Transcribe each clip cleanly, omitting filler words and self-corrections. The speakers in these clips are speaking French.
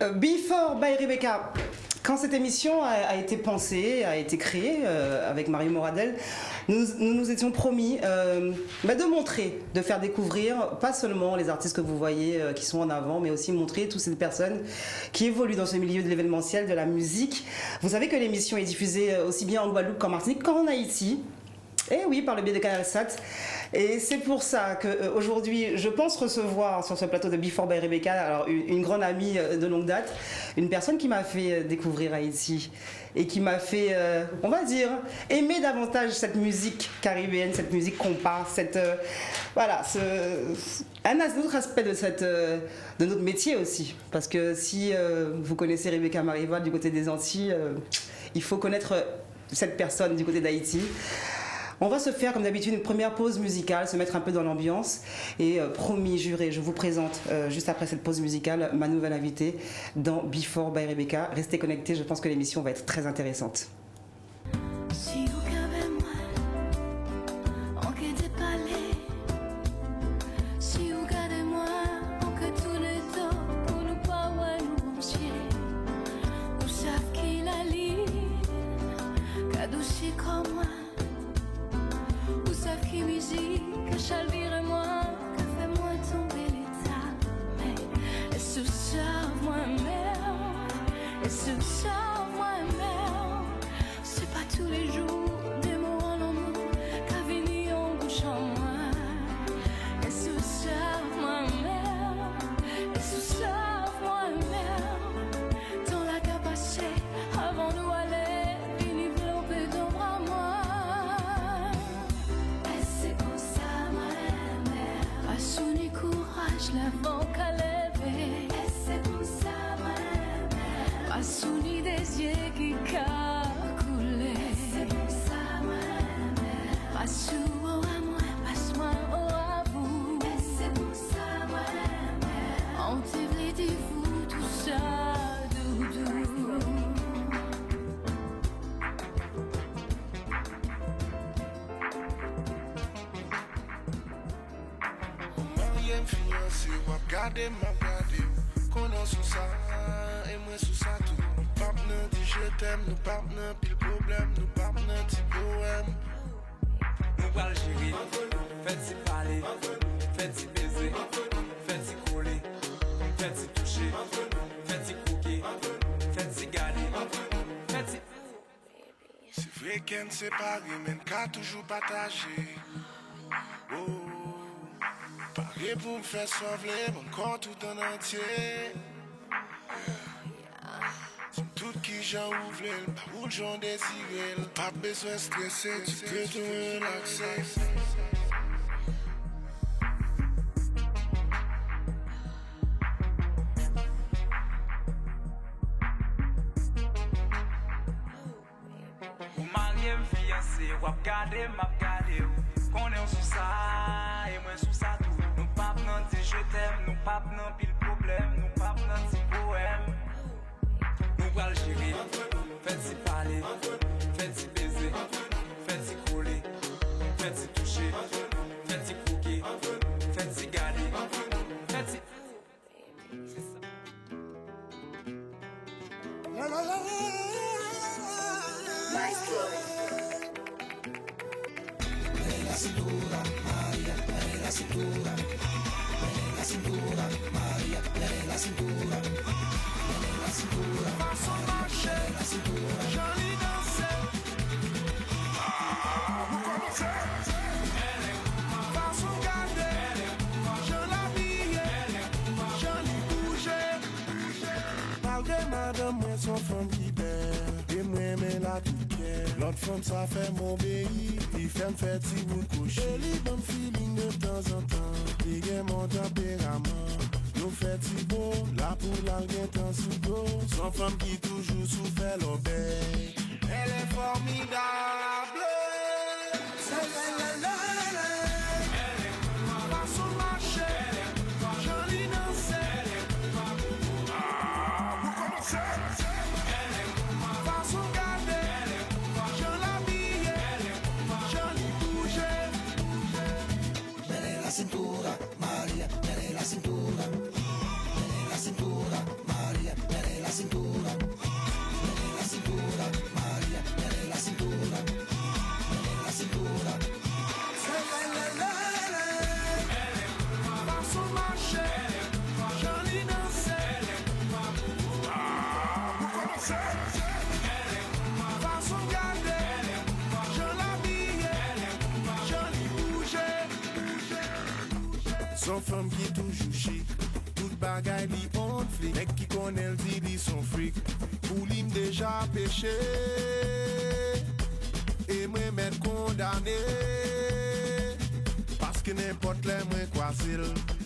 Before by Rebecca. Quand cette émission a été pensée, a été créée avec Marie Moradel, nous étions promis de montrer, de faire découvrir pas seulement les artistes que vous voyez qui sont en avant, mais aussi montrer toutes ces personnes qui évoluent dans ce milieu de l'événementiel, de la musique. Vous savez que l'émission est diffusée aussi bien en Guadeloupe qu'en Martinique, qu'en Haïti. Et oui, par le biais de CanalSat. Et c'est pour ça qu'aujourd'hui, je pense recevoir sur ce plateau de Before by Rebecca alors une grande amie de longue date, une personne qui m'a fait découvrir Haïti et qui m'a fait, on va dire, aimer davantage cette musique caribéenne, cette musique compas, un autre aspect de notre métier aussi. Parce que si vous connaissez Rebecca Marival du côté des Antilles, il faut connaître cette personne du côté d'Haïti. On va se faire comme d'habitude une première pause musicale, se mettre un peu dans l'ambiance et promis, juré, je vous présente juste après cette pause musicale ma nouvelle invitée dans Before by Rebecca. Restez connectés, je pense que l'émission va être très intéressante. Si vous avez moi, on que te parler. Si vous gardez moi, on que tous les temps pour nous pas nous penser. Vous savez qu'il a ligne, qu'adouci comme moi. Vous savez qui musique, que chalvire moi, que fait moi tomber l'état. Mais est-ce ça moi-même, est-ce ça moi-même, c'est pas tous les jours des mots en l'amour, qu'à venir en bouche en moi. Est-ce ça moi-même, est-ce ça moi-même, dans la capacité avant nous aller, développer dans bras moi. Souni courage, l'avant qu'à lever. Et c'est pour ça, moi. Pas souni des yeux qui ca couler. C'est pour ça, moi. Pas sous à moi, passe-moi à vous. Et c'est pour ça, moi. On t'évite de vous tout ça, doudou. Fiancé, wap gade, m'a gade. Konan sou sa, et moi sous ça tout. Nous pap nan di je t'aime, nous pap nan pile problème, nous pap nan ti poème. Nous pral gérer, faites-y parler, faites-y baiser, faites-y coller, faites-y toucher, faites-y croquer, faites-y garder, faites-y. C'est vrai qu'elle séparé, mais qu'a toujours partagé. Oh. Paré pour me faire sauver mon corps tout en entier. C'est tout qui j'en ouvre, pas où j'en désiré. Pas besoin de stresser, tu peux te relaxer. Ou marié, fiancé, ou ap gade, m'a gade. Qu'on est sous ça, et moi sous ça tout. Nous pap nan ti je t'aime, nous pap nan pile problème, nous pap nan ti poème. Nous pral gérer, faites-y parler, faites-y baiser, faites-y coller, faites-y toucher, faites-y croquer, faites-y garder, faites-y. La cintura, María, la cintura, la cintura, María, la cintura, la cintura, Façon marcher, la cintura, joli danser. Vous connaissez? Façon garder, je l'habille, joli bouger. Malgré madame, moi son femme qui belle, et moi mais la toute pied. L'autre femme ça fait mon pays, il fait me faire petit bout de coucher. Joli bon feeling de temps en temps, il est mon tempérament. Nous fait si beau, là pour la gain tant sous l'eau. Son femme qui toujours souffert l'obéi. Elle est formidable. Façon de marcher, jolie danser. Vous connaissez? Façon de garder, je l'habille, joli bouger. la cintura, María, la cintura, la cintura, María, Son femme qui toujours chic. Toute bagaille li on flic. Mec qui connaît le dit li son fric. Pour l'im déjà péché. Et moi m'être condamné. Parce que n'importe les moins quoi c'est.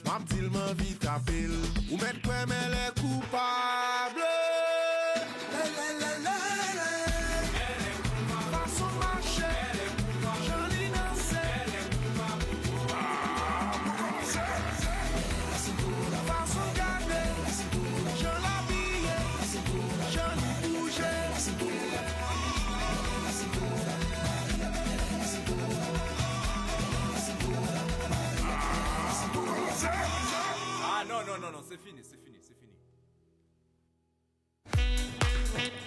M'a dit m'en vite taper. Ou mettre quoi mais les coupables. Non, c'est fini.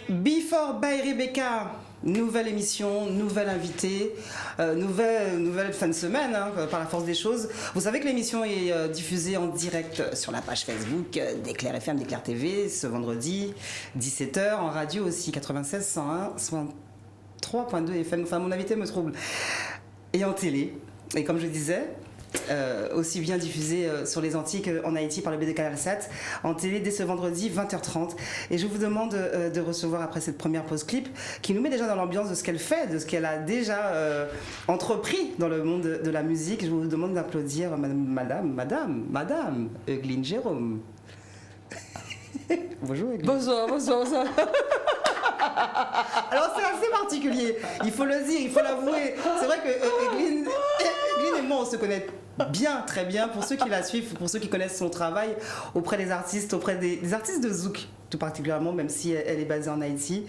Before by Rebecca, nouvelle émission, nouvelle invitée, nouvelle fin de semaine, hein, par la force des choses. Vous savez que l'émission est diffusée en direct sur la page Facebook d'Éclair FM, d'Éclair TV, ce vendredi, 17h, en radio aussi, 96, 101, 103.2 FM. Enfin, mon invité me trouble. Et en télé. Et comme je disais, aussi bien diffusé sur les Antilles qu'en Haïti par le BD Canal 7, en télé dès ce vendredi 20h30. Et je vous demande de recevoir après cette première pause clip qui nous met déjà dans l'ambiance de ce qu'elle fait, de ce qu'elle a déjà entrepris dans le monde de la musique. Je vous demande d'applaudir Madame Eugline Jérôme. Bonjour Eugline. Bonsoir. Alors c'est assez particulier, il faut le dire, il faut l'avouer. C'est vrai que Eugline et moi on se connaît bien, très bien, pour ceux qui la suivent, pour ceux qui connaissent son travail auprès des artistes, auprès des artistes de Zouk tout particulièrement, même si elle est basée en Haïti.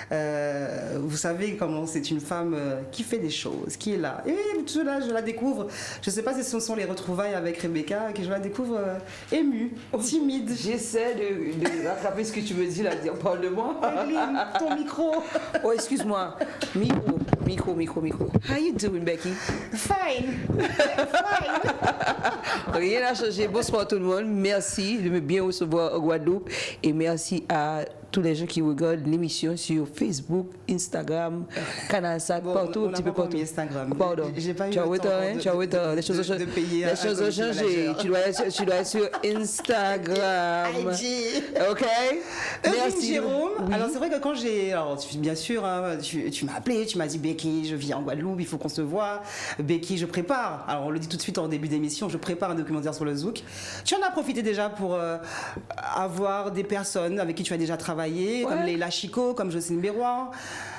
Vous savez comment c'est une femme qui fait des choses, qui est là. Et tout là, je la découvre, je ne sais pas si ce sont les retrouvailles avec Rebecca, que je la découvre émue, timide. J'essaie de rattraper ce que tu me dis là, parle de moi. Eugline, ton micro. Oh, excuse-moi. Micro. How you doing, Becky? Fine. Rien n'a changé. Bonsoir tout le monde. Merci de me bien recevoir au Guadeloupe et merci à tous les gens qui regardent l'émission sur Facebook, Instagram, Canal 7, partout, un petit peu partout. Instagram. Pardon. J'ai pas eu tu as le temps les choses ont changé. Les choses ont changé. Tu dois être sur Instagram. IG. Ok. Merci Jérôme. Oui. Alors c'est vrai que quand bien sûr, hein, tu m'as appelé, tu m'as dit Becky, je vis en Guadeloupe, il faut qu'on se voit. Becky, je prépare. Alors on le dit tout de suite en début d'émission, je prépare un documentaire sur le Zouk. Tu en as profité déjà pour avoir des personnes avec qui tu as déjà travaillé, comme Leila Chico, comme Jocelyne Béroir.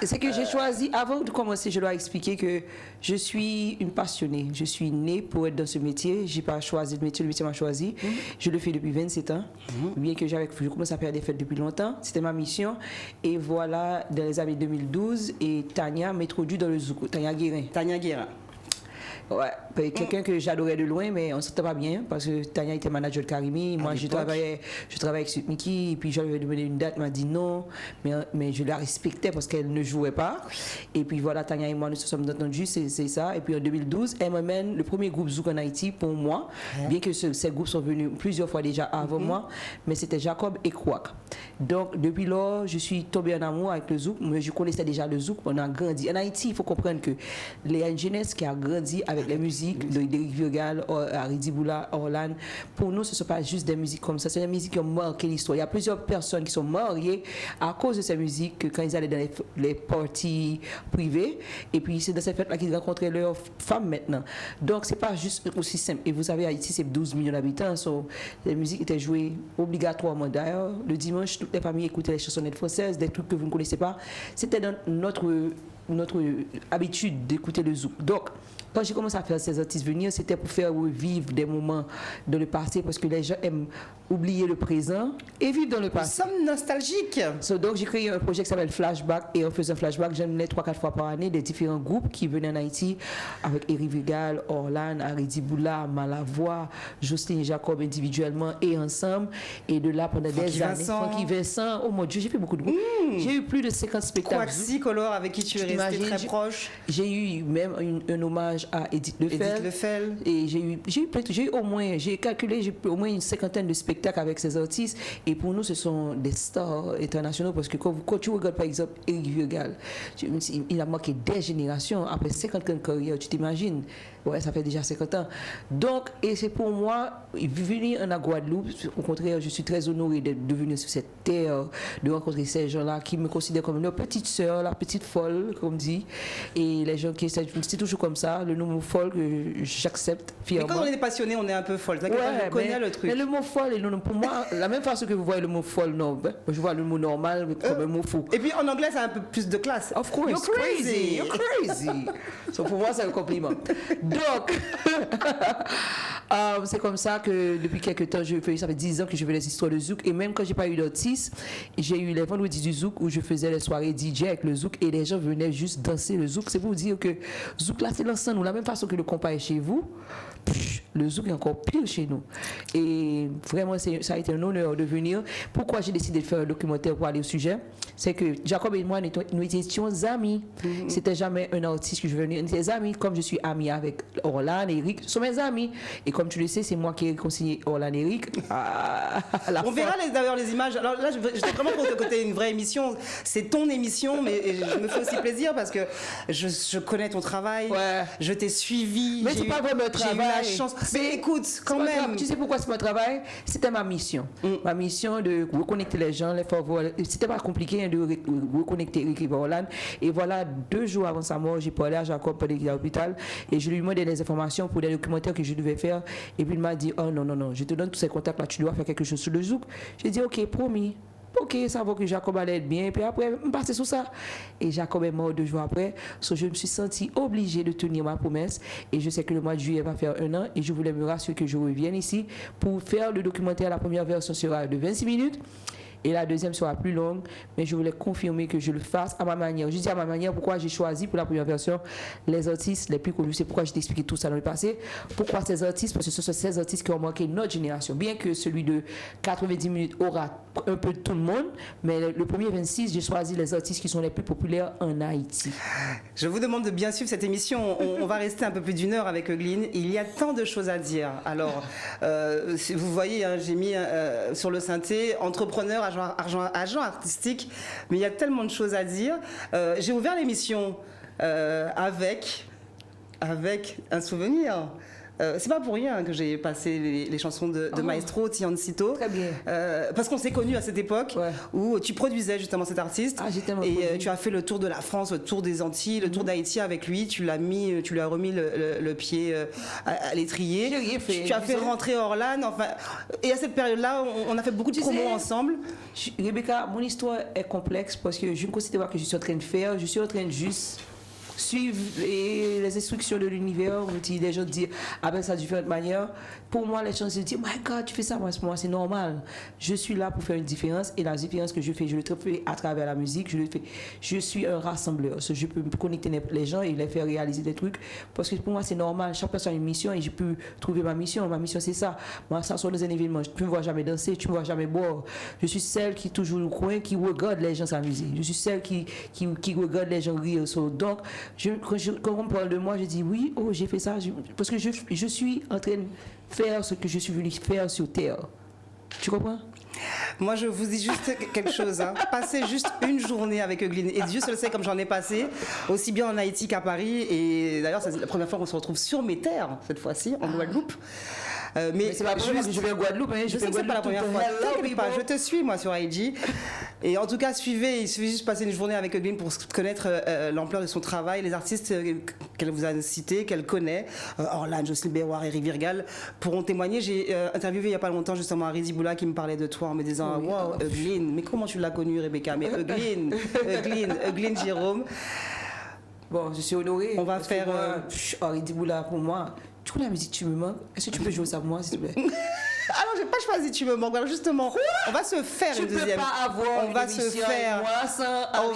C'est que j'ai choisi, avant de commencer, je dois expliquer que je suis une passionnée. Je suis née pour être dans ce métier. Je n'ai pas choisi le métier m'a choisi. Je le fais depuis 27 ans. Bien que je commence à faire des fêtes depuis longtemps. C'était ma mission. Et voilà, dans les années 2012, et Tania m'introduit dans le Zouk. Tania Guérin. Ouais, quelqu'un que j'adorais de loin, mais on ne s'entend pas bien parce que Tania était manager de Karimi. Moi, je travaillais avec Sweet Mickey, et puis j'avais demandé une date, elle m'a dit non, mais je la respectais parce qu'elle ne jouait pas. Et puis voilà, Tania et moi, nous sommes entendus, c'est ça. Et puis en 2012, elle m'amène le premier groupe Zouk en Haïti pour moi, bien que ces groupes sont venus plusieurs fois déjà avant moi, mais c'était Jacob et Kwak. Donc depuis lors, je suis tombée en amour avec le Zouk, mais je connaissais déjà le Zouk, on a grandi. En Haïti, il faut comprendre que Léa Jeunesse qui a grandi avec les musiques de Derrick Viogal, Aridi Boula, Orlan, pour nous, ce ne sont pas juste des musiques comme ça, c'est des musiques qui ont marqué l'histoire. Il y a plusieurs personnes qui sont mariées à cause de ces musiques quand ils allaient dans les parties privées. Et puis, c'est dans ces fêtes-là qu'ils rencontraient leurs femmes maintenant. Donc, ce n'est pas juste aussi simple. Et vous savez, Haïti, c'est 12 millions d'habitants. Les musiques étaient jouées obligatoirement. D'ailleurs, le dimanche, toutes les familles écoutaient les chansonnettes françaises, des trucs que vous ne connaissez pas. C'était dans notre habitude d'écouter le Zouk. Donc, quand j'ai commencé à faire ces artistes venir, c'était pour faire revivre des moments dans le passé parce que les gens aiment oublier le présent et vivre dans le passé. Nous sommes nostalgiques. Donc, j'ai créé un projet qui s'appelle Flashback et en faisant Flashback, j'amenais 3-4 fois par année des différents groupes qui venaient en Haïti avec Eric Vigal, Orlan, Aridi Boula, Malavoie, Jocelyne et Jacob individuellement et ensemble. Et de là, pendant des années, Francky Vincent, oh mon Dieu, j'ai fait beaucoup de groupes. J'ai eu plus de 50 spectacles. Quaxi Color avec qui tu es resté très proche. J'ai eu même un hommage hommage à Edith Lefel. Et j'ai calculé, j'ai au moins une cinquantaine de spectacles avec ces artistes. Et pour nous, ce sont des stars internationaux parce que quand tu regardes par exemple Eric Virgal, il a marqué des générations après 50 ans de carrière, tu t'imagines? Ouais, ça fait déjà 50 ans. Donc, et c'est pour moi, venir en Guadeloupe, au contraire, je suis très honorée de venir sur cette terre, de rencontrer ces gens-là qui me considèrent comme leur petite sœur, la petite folle, comme on dit. Et les gens qui c'est toujours comme ça, le mot folle que j'accepte fièrement. Mais quand on est passionné, on est un peu folle. Ouais, on connaît le truc. Mais le mot folle, pour moi, la même façon que vous voyez le mot folle, non, je vois le mot normal comme un mot fou. Et puis en anglais, ça a un peu plus de classe. Of course. You're crazy. You're crazy. So pour moi, c'est un compliment. Donc, c'est comme ça que depuis quelques temps, ça fait 10 ans que je fais les histoires de Zouk. Et même quand j'ai pas eu d'artiste, j'ai eu les vendredis du Zouk où je faisais les soirées DJ avec le Zouk et les gens venaient juste danser le Zouk. C'est pour vous dire que Zouk là, c'est l'ensemble. De la même façon que le compas est chez vous, le Zouk est encore pire chez nous. Et vraiment, ça a été un honneur de venir. Pourquoi j'ai décidé de faire un documentaire pour aller au sujet? C'est que Jacob et moi, nous étions amis. C'était jamais un artiste que je venais. Nous étions amis, comme je suis ami avec Orlan et Eric. Ce sont mes amis. Et comme tu le sais, c'est moi qui ai réconcilié Orlan et Eric. On verra d'ailleurs les images. Alors là, j'étais vraiment pour te côté une vraie émission. C'est ton émission, mais je me fais aussi plaisir parce que je connais ton travail. Ouais. Je t'ai suivi. Mais c'est pas vraiment un travail. J'ai eu la chance. Mais écoute, quand même. Tu sais pourquoi c'est mon travail? C'était ma mission. Ma mission de reconnecter les gens, les faire voir. C'était pas compliqué de reconnecter Eric et Orlan. Et voilà, 2 jours avant sa mort, j'ai parlé à Jacob pendant qu'il est à l'hôpital et je lui ai demandé des informations pour des documentaires que je devais faire. Et puis il m'a dit, oh non, je te donne tous ces contacts là, tu dois faire quelque chose sur le Zouk. J'ai dit, ok, promis. Ok, ça va que Jacob allait être bien. Et puis après, je me passais sur ça. Et Jacob est mort 2 jours après. So, je me suis sentie obligée de tenir ma promesse. Et je sais que le mois de juillet va faire 1 an. Et je voulais me rassurer que je revienne ici pour faire le documentaire. La première version sera de 26 minutes. Et la deuxième sera plus longue, mais je voulais confirmer que je le fasse à ma manière. Je dis à ma manière pourquoi j'ai choisi pour la première version les artistes les plus connus. C'est pourquoi je t'ai expliqué tout ça dans le passé. Pourquoi ces artistes? Parce que ce sont ces artistes qui ont marqué notre génération. Bien que celui de 90 minutes aura un peu de tout le monde, mais le premier 26, j'ai choisi les artistes qui sont les plus populaires en Haïti. Je vous demande de bien suivre cette émission. On va rester un peu plus d'1 heure avec Eugline. Il y a tant de choses à dire. Alors, si vous voyez, hein, j'ai mis sur le synthé entrepreneur, agent artistique, mais il y a tellement de choses à dire. J'ai ouvert l'émission avec un souvenir. C'est pas pour rien que j'ai passé les chansons de Maestro Tiancito. Très bien. Parce qu'on s'est connus à cette époque où tu produisais justement cet artiste. Et tu as fait le tour de la France, le tour des Antilles, le tour d'Haïti avec lui. Tu lui as remis le pied à l'étrier. J'ai rien fait. Tu as fait rentrer Orlan. Enfin, et à cette période-là, on a fait beaucoup de promos ensemble. Rebecca, mon histoire est complexe parce que je ne considère pas que je suis en train de faire. Je suis en train de juste suivre les instructions de l'univers. Les gens disent ah ben ça de différentes manières. Pour moi, les gens se disent my God, tu fais ça, moi c'est normal. Je suis là pour faire une différence et la différence que je fais, je le fais à travers la musique. Je suis un rassembleur. Je peux connecter les gens et les faire réaliser des trucs parce que pour moi c'est normal. Chaque personne a une mission et je peux trouver ma mission. Ma mission c'est ça. Moi, ça sont des événements. Tu ne me vois jamais danser, tu ne me vois jamais boire. Je suis celle qui est toujours au coin, qui regarde les gens s'amuser. Je suis celle qui regarde les gens rire. Donc quand on parle de moi, je dis oui, oh j'ai fait ça parce que je suis en train de faire ce que je suis venu faire sur Terre. Tu comprends? Moi, je vous dis juste quelque chose. Hein. Passer juste une journée avec Eugline. Et Dieu seul sait comme j'en ai passé, aussi bien en Haïti qu'à Paris. Et d'ailleurs, c'est la première fois qu'on se retrouve sur mes terres, cette fois-ci, en Guadeloupe. Mais c'est pas la première fois que je vais en Guadeloupe. Hein. Je sais que c'est pas la première fois. T'inquiète pas, je te suis, moi, sur IG. Et en tout cas, suivez. Il suffit juste de passer une journée avec Eugline pour connaître l'ampleur de son travail, les artistes qu'elle vous a cités, qu'elle connaît. Orlan, Jocelyne Béroir, Eric Virgal pourront témoigner. J'ai interviewé il n'y a pas longtemps justement Arizi Boula qui me parlait de toi en me disant wow, Eugline, mais comment tu l'as connue, Rebecca? Mais Eugline Jérôme. Bon, je suis honorée. On va faire. Arizi Boula pour moi. Tu connais la musique Tu me manques? Est-ce que tu peux jouer ça pour moi, s'il te plaît? Alors, j'ai pas choisi Tu me manques. Alors, justement, on va se faire une deuxième. On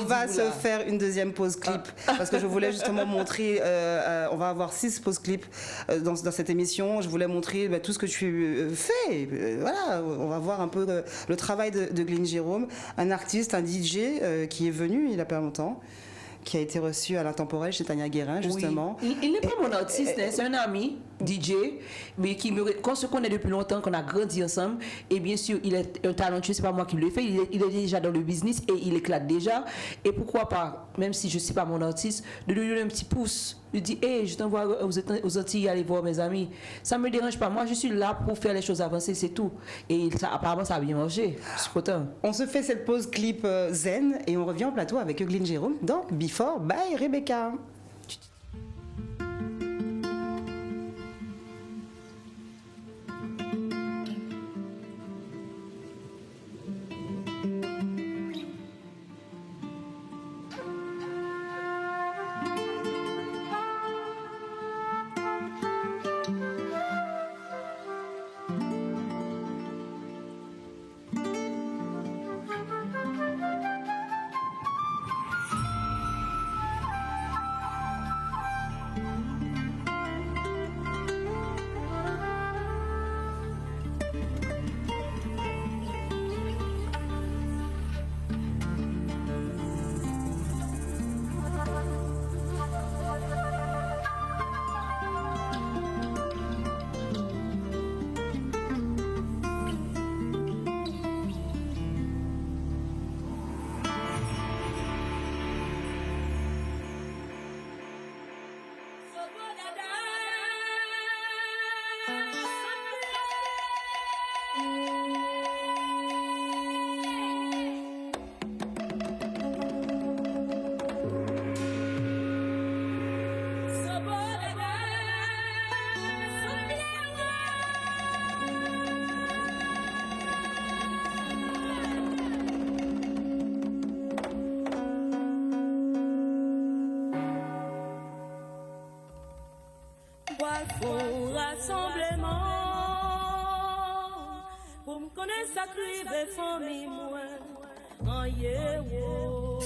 va se faire une deuxième pause clip parce que je voulais justement montrer. On va avoir 6 pauses clips dans cette émission. Je voulais montrer tout ce que tu fais. Voilà, on va voir un peu le travail de Eugline Jérôme, un artiste, un DJ qui est venu il y a pas longtemps, qui a été reçu à l'Intemporel chez Tania Guérin, justement. Oui. Il n'est pas mon artiste, hein, c'est un ami, DJ, mais qu'on se connaît depuis longtemps, qu'on a grandi ensemble. Et bien sûr, il est un talentueux, c'est pas moi qui le fais. Il est déjà dans le business et il éclate déjà. Et pourquoi pas, même si je ne suis pas mon artiste, de lui donner un petit pouce. Je dis, hey, je t'envoie aux Antilles, aller voir mes amis. Ça ne me dérange pas. Moi, je suis là pour faire les choses avancer, c'est tout. Et ça, apparemment, ça a bien marché. Je suis content. On se fait cette pause clip zen et on revient en plateau avec Eugeline Jérôme dans Before by Rebecca. Au rassemblement, pour me connaître ça crive famille moi, en yewo.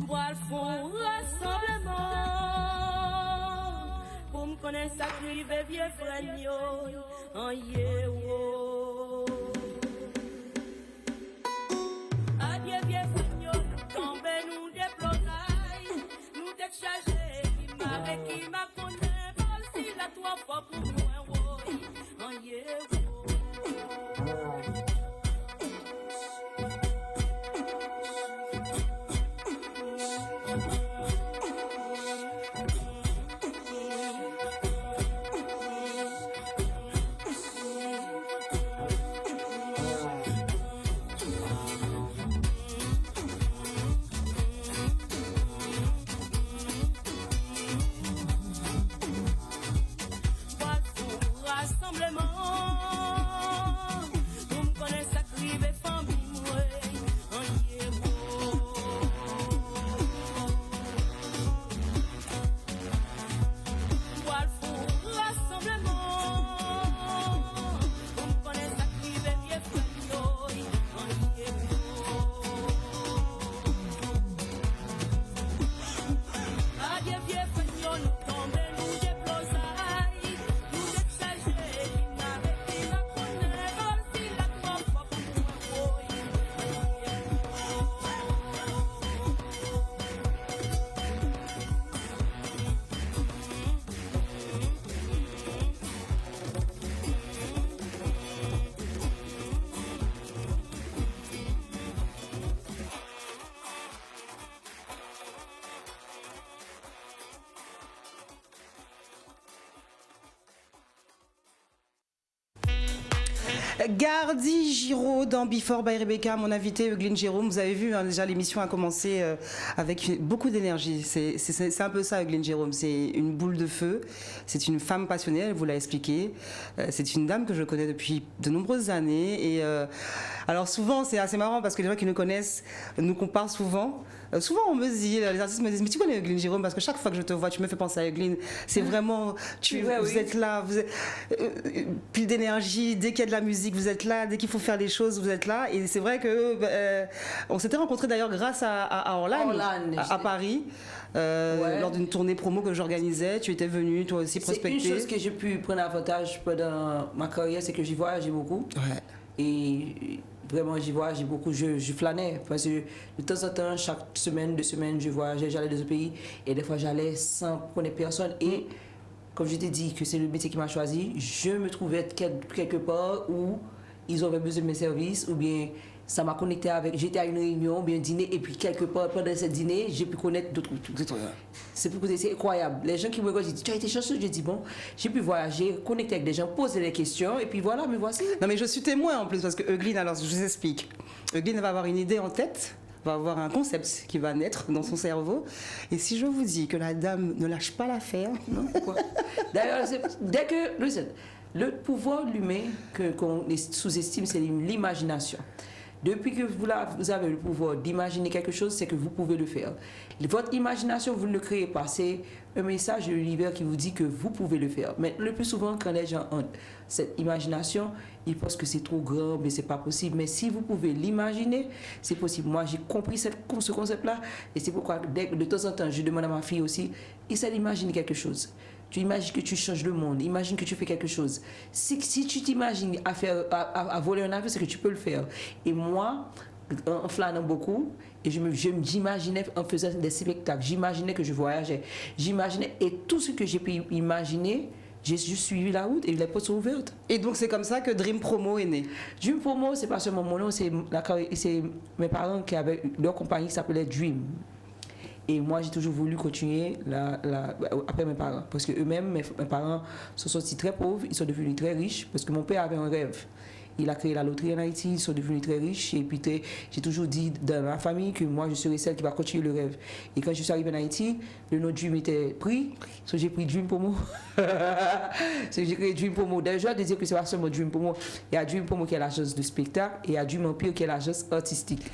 Boire fond rassemblement, pour me connaître ça crive vieux frère en yewo. Adieu vieux frère, tombez nous déplorailles, nous décharger. Qui m'a connaît, si la toi pas pour moi, en yewo. Gardy Giraud dans Before by Rebecca, mon invité Eugeline Jérôme. Vous avez vu, hein, déjà l'émission a commencé avec beaucoup d'énergie. C'est un peu ça, Eugeline Jérôme. C'est une boule de feu. C'est une femme passionnée, elle vous l'a expliqué. C'est une dame que je connais depuis de nombreuses années. Et alors souvent, c'est assez marrant parce que les gens qui nous connaissent nous comparent souvent. Souvent, on me dit, les artistes me disent, mais tu connais Eugeline Jérôme parce que chaque fois que je te vois, tu me fais penser à Eugeline. C'est vraiment, vous êtes là, vous êtes pile d'énergie. Dès qu'il y a de la musique, vous êtes là. Dès qu'il faut faire les choses, vous êtes là. Et c'est vrai que on s'était rencontrés d'ailleurs grâce à Orlan, à Paris. Lors d'une tournée promo que j'organisais, tu étais venu toi aussi prospecter. C'est une chose que j'ai pu prendre avantage pendant ma carrière, c'est que j'y voyageais beaucoup. Ouais. Et vraiment, j'y voyageais beaucoup, je flânais. Parce que de temps en temps, chaque semaine, 2 semaines, je voyageais, j'allais dans un pays. Et des fois, j'allais sans connaître personne. Et comme je t'ai dit que c'est le métier qui m'a choisi, je me trouvais quelque part où ils avaient besoin de mes services, ou bien ça m'a connecté avec, j'étais à une réunion, ou bien un dîner, et puis quelque part, pendant ce dîner, j'ai pu connaître d'autres. C'est incroyable. Les gens qui me regardent, ils disent, tu as été chanceux, j'ai dit, bon, j'ai pu voyager, connecter avec des gens, poser des questions, et puis voilà, me voici. Non mais je suis témoin en plus, parce que Eugline, alors je vous explique. Eugline va avoir une idée en tête, va avoir un concept qui va naître dans son cerveau. Et si je vous dis que la dame ne lâche pas l'affaire... Non, pourquoi? D'ailleurs, dès que... Listen, le pouvoir de l'humain qu'on sous-estime, c'est l'imagination. Depuis que vous avez le pouvoir d'imaginer quelque chose, c'est que vous pouvez le faire. Votre imagination, vous ne le créez pas. C'est un message de l'univers qui vous dit que vous pouvez le faire. Mais le plus souvent, quand les gens ont cette imagination, ils pensent que c'est trop grand, mais c'est pas possible. Mais si vous pouvez l'imaginer, c'est possible. Moi, j'ai compris ce concept-là. Et c'est pourquoi, de temps en temps, je demande à ma fille aussi, essaie d'imaginer quelque chose. Tu imagines que tu changes le monde, imagine que tu fais quelque chose. Si tu t'imagines à voler un avion, c'est que tu peux le faire. Et moi, en flânant beaucoup, et j'imaginais en faisant des spectacles, j'imaginais que je voyageais, j'imaginais, et tout ce que j'ai pu imaginer, j'ai juste suivi la route et les portes sont ouvertes. Et donc c'est comme ça que Dream Promo est né. Dream Promo, c'est pas seulement mon nom, c'est mes parents qui avaient leur compagnie qui s'appelait Dream. Et moi, j'ai toujours voulu continuer après mes parents. Parce qu'eux-mêmes, mes parents sont sortis très pauvres, ils sont devenus très riches. Parce que mon père avait un rêve. Il a créé la loterie en Haïti, ils sont devenus très riches. Et puis, j'ai toujours dit dans ma famille que moi, je serais celle qui va continuer le rêve. Et quand je suis arrivée en Haïti, le nom Dream était pris. So, j'ai pris Dream Promo. J'ai créé Dream Promo. D'ailleurs, je dois dire que c'est pas seulement Dream Promo. Il y a Dream Promo qui est l'agence de spectacle et il y a Dream Empire qui est l'agence artistique.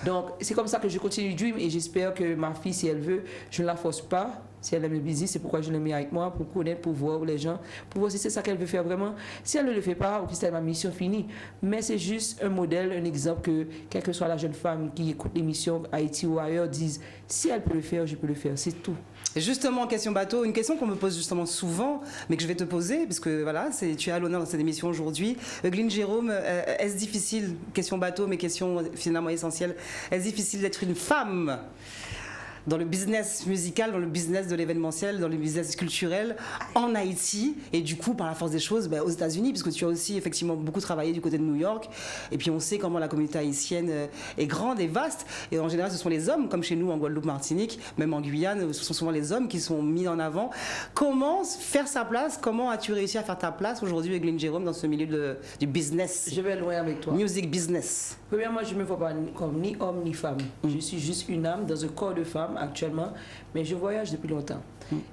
Donc, c'est comme ça que je continue Dream et j'espère que ma fille, si elle veut, je ne la force pas. Si elle aime le business, c'est pourquoi je l'ai mis avec moi, pour connaître, pour voir les gens, pour voir si c'est ça qu'elle veut faire vraiment. Si elle ne le fait pas, ou que c'est ma mission finie. Mais c'est juste un modèle, un exemple que, quelle que soit la jeune femme qui écoute l'émission Haïti ou ailleurs, disent, si elle peut le faire, je peux le faire. C'est tout. Et justement, question bateau, une question qu'on me pose justement souvent, mais que je vais te poser, parce que voilà, tu es à l'honneur dans cette émission aujourd'hui. Eugline Jérôme, est-ce difficile, question bateau, mais question finalement essentielle, est-ce difficile d'être une femme dans le business musical, dans le business de l'événementiel, dans le business culturel en Haïti et du coup par la force des choses aux États-Unis, parce que tu as aussi effectivement beaucoup travaillé du côté de New York et puis on sait comment la communauté haïtienne est grande et vaste et en général ce sont les hommes comme chez nous en Guadeloupe, Martinique, même en Guyane, ce sont souvent les hommes qui sont mis en avant. Comment faire sa place? Comment as-tu réussi à faire ta place aujourd'hui Eugline Jérôme dans ce milieu du business? Je vais loin avec toi. Music business. Premièrement, je ne me vois pas comme ni homme ni femme. Je suis juste une âme dans un corps de femme actuellement, mais je voyage depuis longtemps.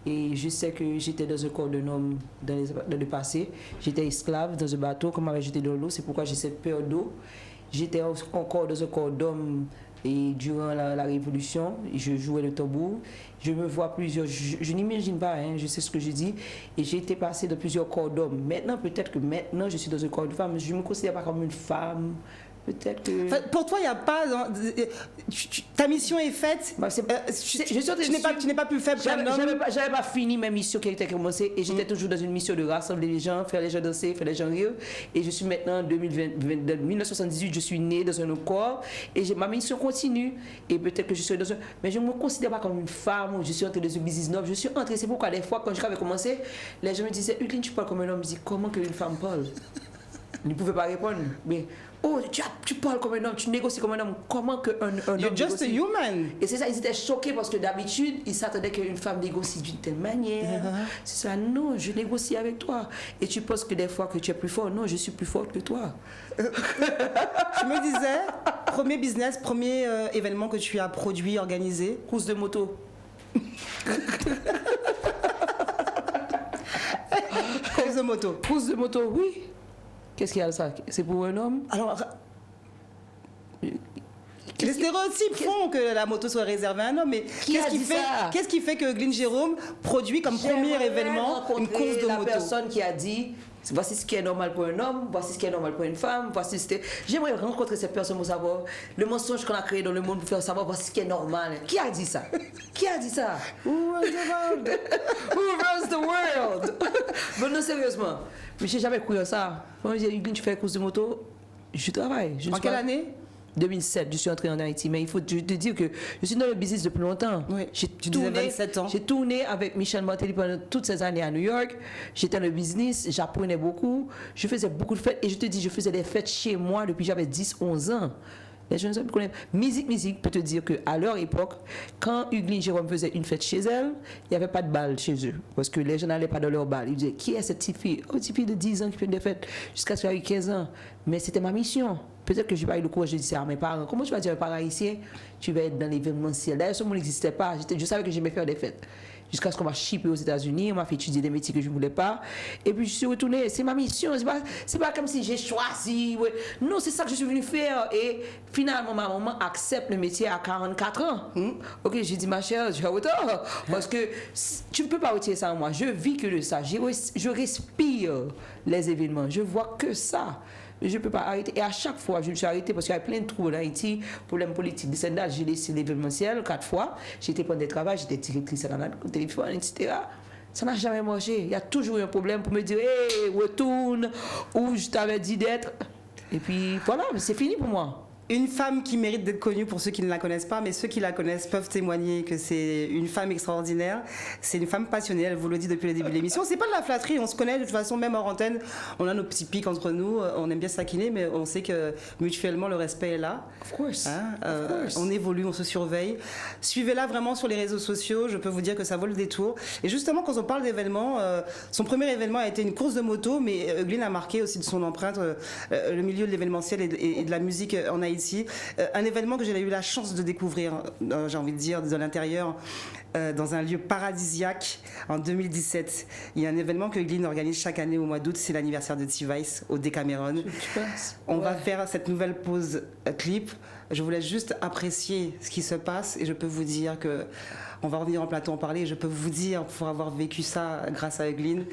Et je sais que j'étais dans un corps d'un homme dans le passé. J'étais esclave dans un bateau, comme m'avait jeté dans l'eau. C'est pourquoi j'ai cette peur d'eau. J'étais encore dans un corps d'homme et durant la Révolution, je jouais le tambour. Je me vois plusieurs, je n'imagine pas, hein, je sais ce que je dis. Et j'ai été passé dans plusieurs corps d'hommes. Maintenant, peut-être que maintenant, je suis dans un corps de femme. Je ne me considère pas comme une femme. Peut-être que... Enfin, pour toi, il n'y a pas... ta mission est faite. Tu n'es pas plus faible qu'un homme. J'avais pas fini ma mission qui était commencée et j'étais toujours dans une mission de rassembler les gens, faire les gens danser, faire les gens rire. Et je suis maintenant en 1978, je suis née dans un autre corps et ma mission continue. Et peut-être que je suis dans un... Mais je ne me considère pas comme une femme ou je suis entrée dans une business noble. Je suis entrée, c'est pourquoi des fois, quand j'avais commencé, les gens me disaient, Eugline, tu parles comme un homme. Je dis, comment qu'une femme parle? Ils ne pouvaient pas répondre. Mais... Oh, tu parles comme un homme, tu négocies comme un homme. Comment qu'un homme You're just négocie? a human. Et c'est ça, ils étaient choqués parce que d'habitude, ils s'attendaient qu'une femme négocie d'une telle manière. C'est ça, non, je négocie avec toi. Et tu penses que des fois que tu es plus fort. Non, je suis plus forte que toi. Je me disais, premier business, premier événement que tu as produit, organisé. Course de moto. Course de moto. Course de moto, oui. Qu'est-ce qu'il y a de ça? C'est pour un homme? Alors, les stéréotypes font que la moto soit réservée à un homme, mais qu'est-ce qui fait que Eugline Jérôme produit comme premier événement une course de la moto? Personne qui a dit voici ce qui est normal pour un homme, voici ce qui est normal pour une femme, voici ce qui est... J'aimerais rencontrer cette personne pour savoir le mensonge qu'on a créé dans le monde pour faire savoir voici ce qui est normal. Qui a dit ça? Qui a dit ça? Who runs the world? Who runs the world? Mais non, sérieusement, mais j'ai jamais cru à ça. Quand je dis Eugline, tu fais une course de moto, je travaille. En quelle année? 2007, je suis entrée en Haïti. Mais il faut te dire que je suis dans le business depuis longtemps. Oui, J'ai tu disais 27 ans. J'ai tourné avec Michel Martelly pendant toutes ces années à New York. J'étais dans le business, j'apprenais beaucoup. Je faisais beaucoup de fêtes. Et je te dis, je faisais des fêtes chez moi depuis j'avais 10-11 ans. Les jeunes hommes me connaissent. Musique peut te dire qu'à leur époque, quand Hugueline Jérôme faisait une fête chez elle, il n'y avait pas de bal chez eux. Parce que les gens n'allaient pas dans leur bal. Ils disaient, qui est cette petite fille? Oh, petite fille de 10 ans qui fait des fêtes jusqu'à ce qu'elle ait eu 15 ans. Mais c'était ma mission. Peut-être que je n'ai pas eu le courage de dire ça à mes parents. Comment tu vas dire à mes parents ici, tu vas être dans l'événementiel? D'ailleurs, ce monde n'existait pas. Je savais que j'aimais faire des fêtes. Jusqu'à ce qu'on m'a chippé aux États-Unis, on m'a fait étudier des métiers que je ne voulais pas. Et puis je suis retournée. C'est ma mission. C'est pas comme si j'ai choisi. Ouais. Non, c'est ça que je suis venue faire. Et finalement, ma maman accepte le métier à 44 ans. Ok, j'ai dit, ma chère, j'ai retard. Parce que tu ne peux pas retirer ça en moi. Je vis que de ça. Je respire les événements. Je vois que ça. Je ne peux pas arrêter. Et à chaque fois, je me suis arrêtée parce qu'il y avait plein de trous en Haïti, problèmes politiques. De cette date, j'ai laissé l'événementiel 4 fois. J'étais pendant des travaux, j'étais directrice à la téléphone, etc. Ça n'a jamais marché. Il y a toujours eu un problème pour me dire, hé, retourne, où je t'avais dit d'être. Et puis voilà, c'est fini pour moi. Une femme qui mérite d'être connue pour ceux qui ne la connaissent pas, mais ceux qui la connaissent peuvent témoigner que c'est une femme extraordinaire. C'est une femme passionnée, elle vous le dit depuis le début de l'émission. C'est pas de la flatterie, on se connaît de toute façon, même hors antenne. On a nos petits pics entre nous, on aime bien se taquiner, mais on sait que mutuellement le respect est là. Of course. On évolue, on se surveille. Suivez-la vraiment sur les réseaux sociaux, je peux vous dire que ça vaut le détour. Et justement, quand on parle d'événements, son premier événement a été une course de moto, mais Hugueline a marqué aussi de son empreinte le milieu de l'événementiel et de la musique en Haïti. Un événement que j'ai eu la chance de découvrir, j'ai envie de dire, de l'intérieur, dans un lieu paradisiaque en 2017. Il y a un événement que Hugueline organise chaque année au mois d'août, c'est l'anniversaire de T-Vice au Decameron. On va faire cette nouvelle pause clip. Je vous laisse juste apprécier ce qui se passe et je peux vous dire que on va revenir en plateau en parler. Je peux vous dire, pour avoir vécu ça grâce à Hugueline,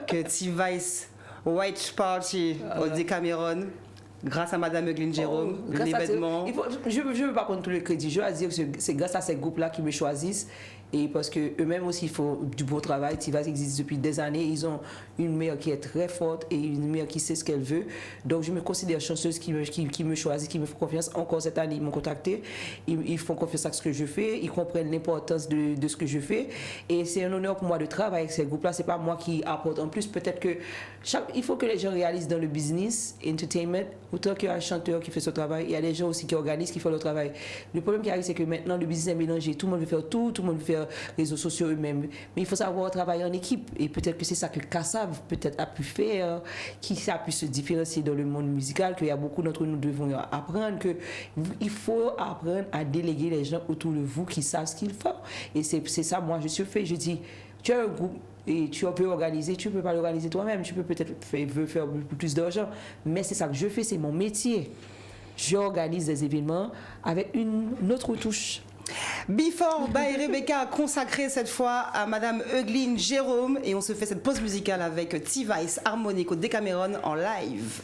que T-Vice White Party au Decameron, grâce à Madame Hugueline Jérôme, l'événement. Je ne veux pas prendre tout le crédit. Je veux dire que c'est grâce à ces groupes-là qui me choisissent. Et parce qu'eux-mêmes aussi, ils font du beau travail. T-Vice existe depuis des années. Ils ont une mère qui est très forte et une mère qui sait ce qu'elle veut. Donc je me considère chanceuse qui me choisit, qui me font confiance. Encore cette année, ils m'ont contacté. Ils font confiance à ce que je fais. Ils comprennent l'importance de ce que je fais. Et c'est un honneur pour moi de travailler avec ces groupes-là. Ce n'est pas moi qui apporte. En plus, peut-être que il faut que les gens réalisent dans le business, entertainment, autant qu'il y a un chanteur qui fait son travail, il y a des gens aussi qui organisent, qui font le travail. Le problème qui arrive, c'est que maintenant, le business est mélangé. Tout le monde veut faire tout le monde veut faire réseaux sociaux eux-mêmes. Mais il faut savoir travailler en équipe. Et peut-être que c'est ça que Kassav peut-être a pu faire, qui a pu se différencier dans le monde musical, qu'il y a beaucoup d'entre nous devons apprendre, qu'il faut apprendre à déléguer les gens autour de vous qui savent ce qu'ils font. Et c'est ça, moi, je suis fait. Je dis, tu as un groupe et tu peux organiser, tu ne peux pas l'organiser toi-même, tu peux peut-être faire plus d'argent. Mais c'est ça que je fais, c'est mon métier. J'organise des événements avec une autre touche. Before by Rebecca, consacré cette fois à Madame Hugueline Jérôme, et on se fait cette pause musicale avec T-Vice harmonique au Decameron en live.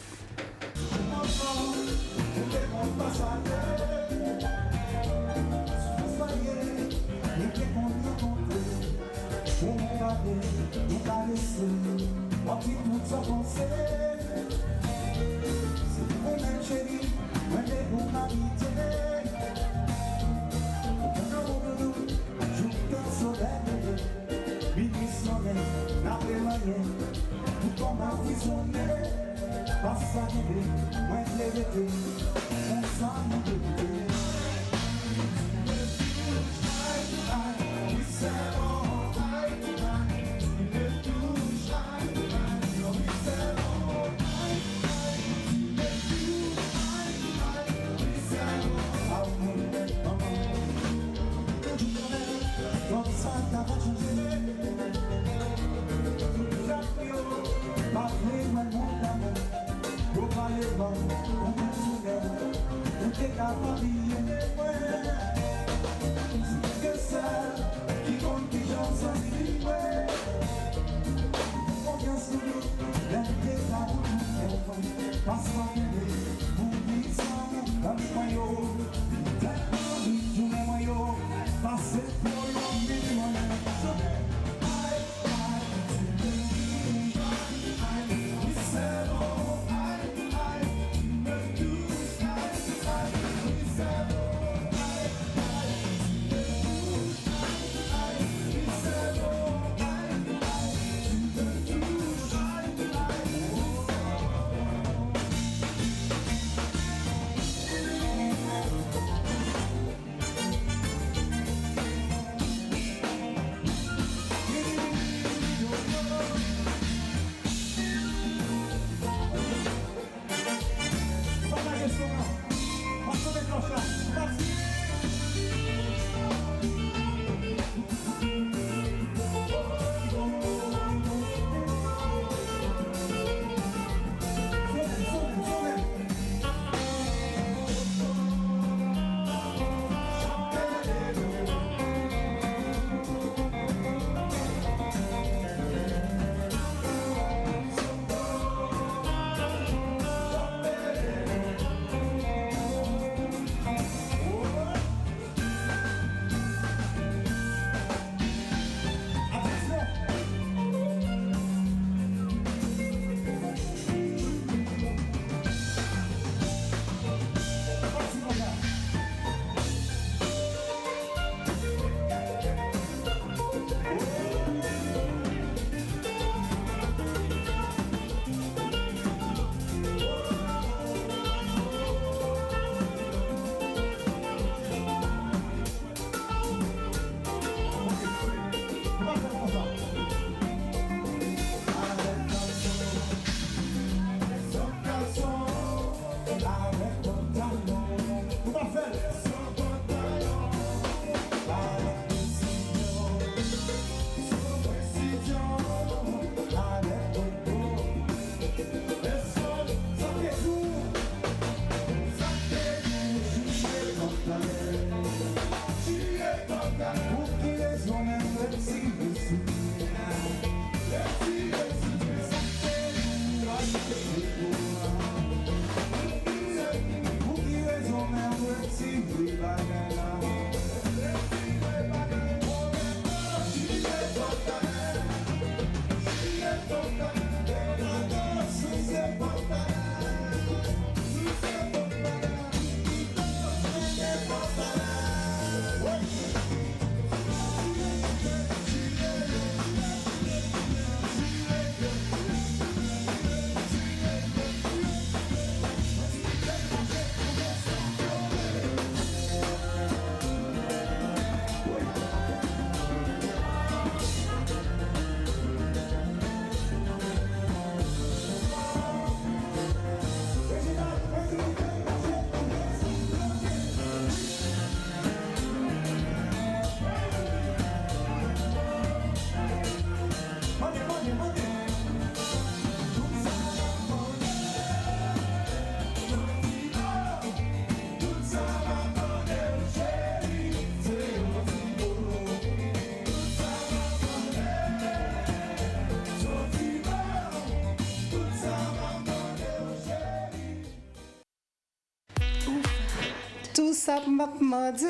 Tout ça m'a demandé.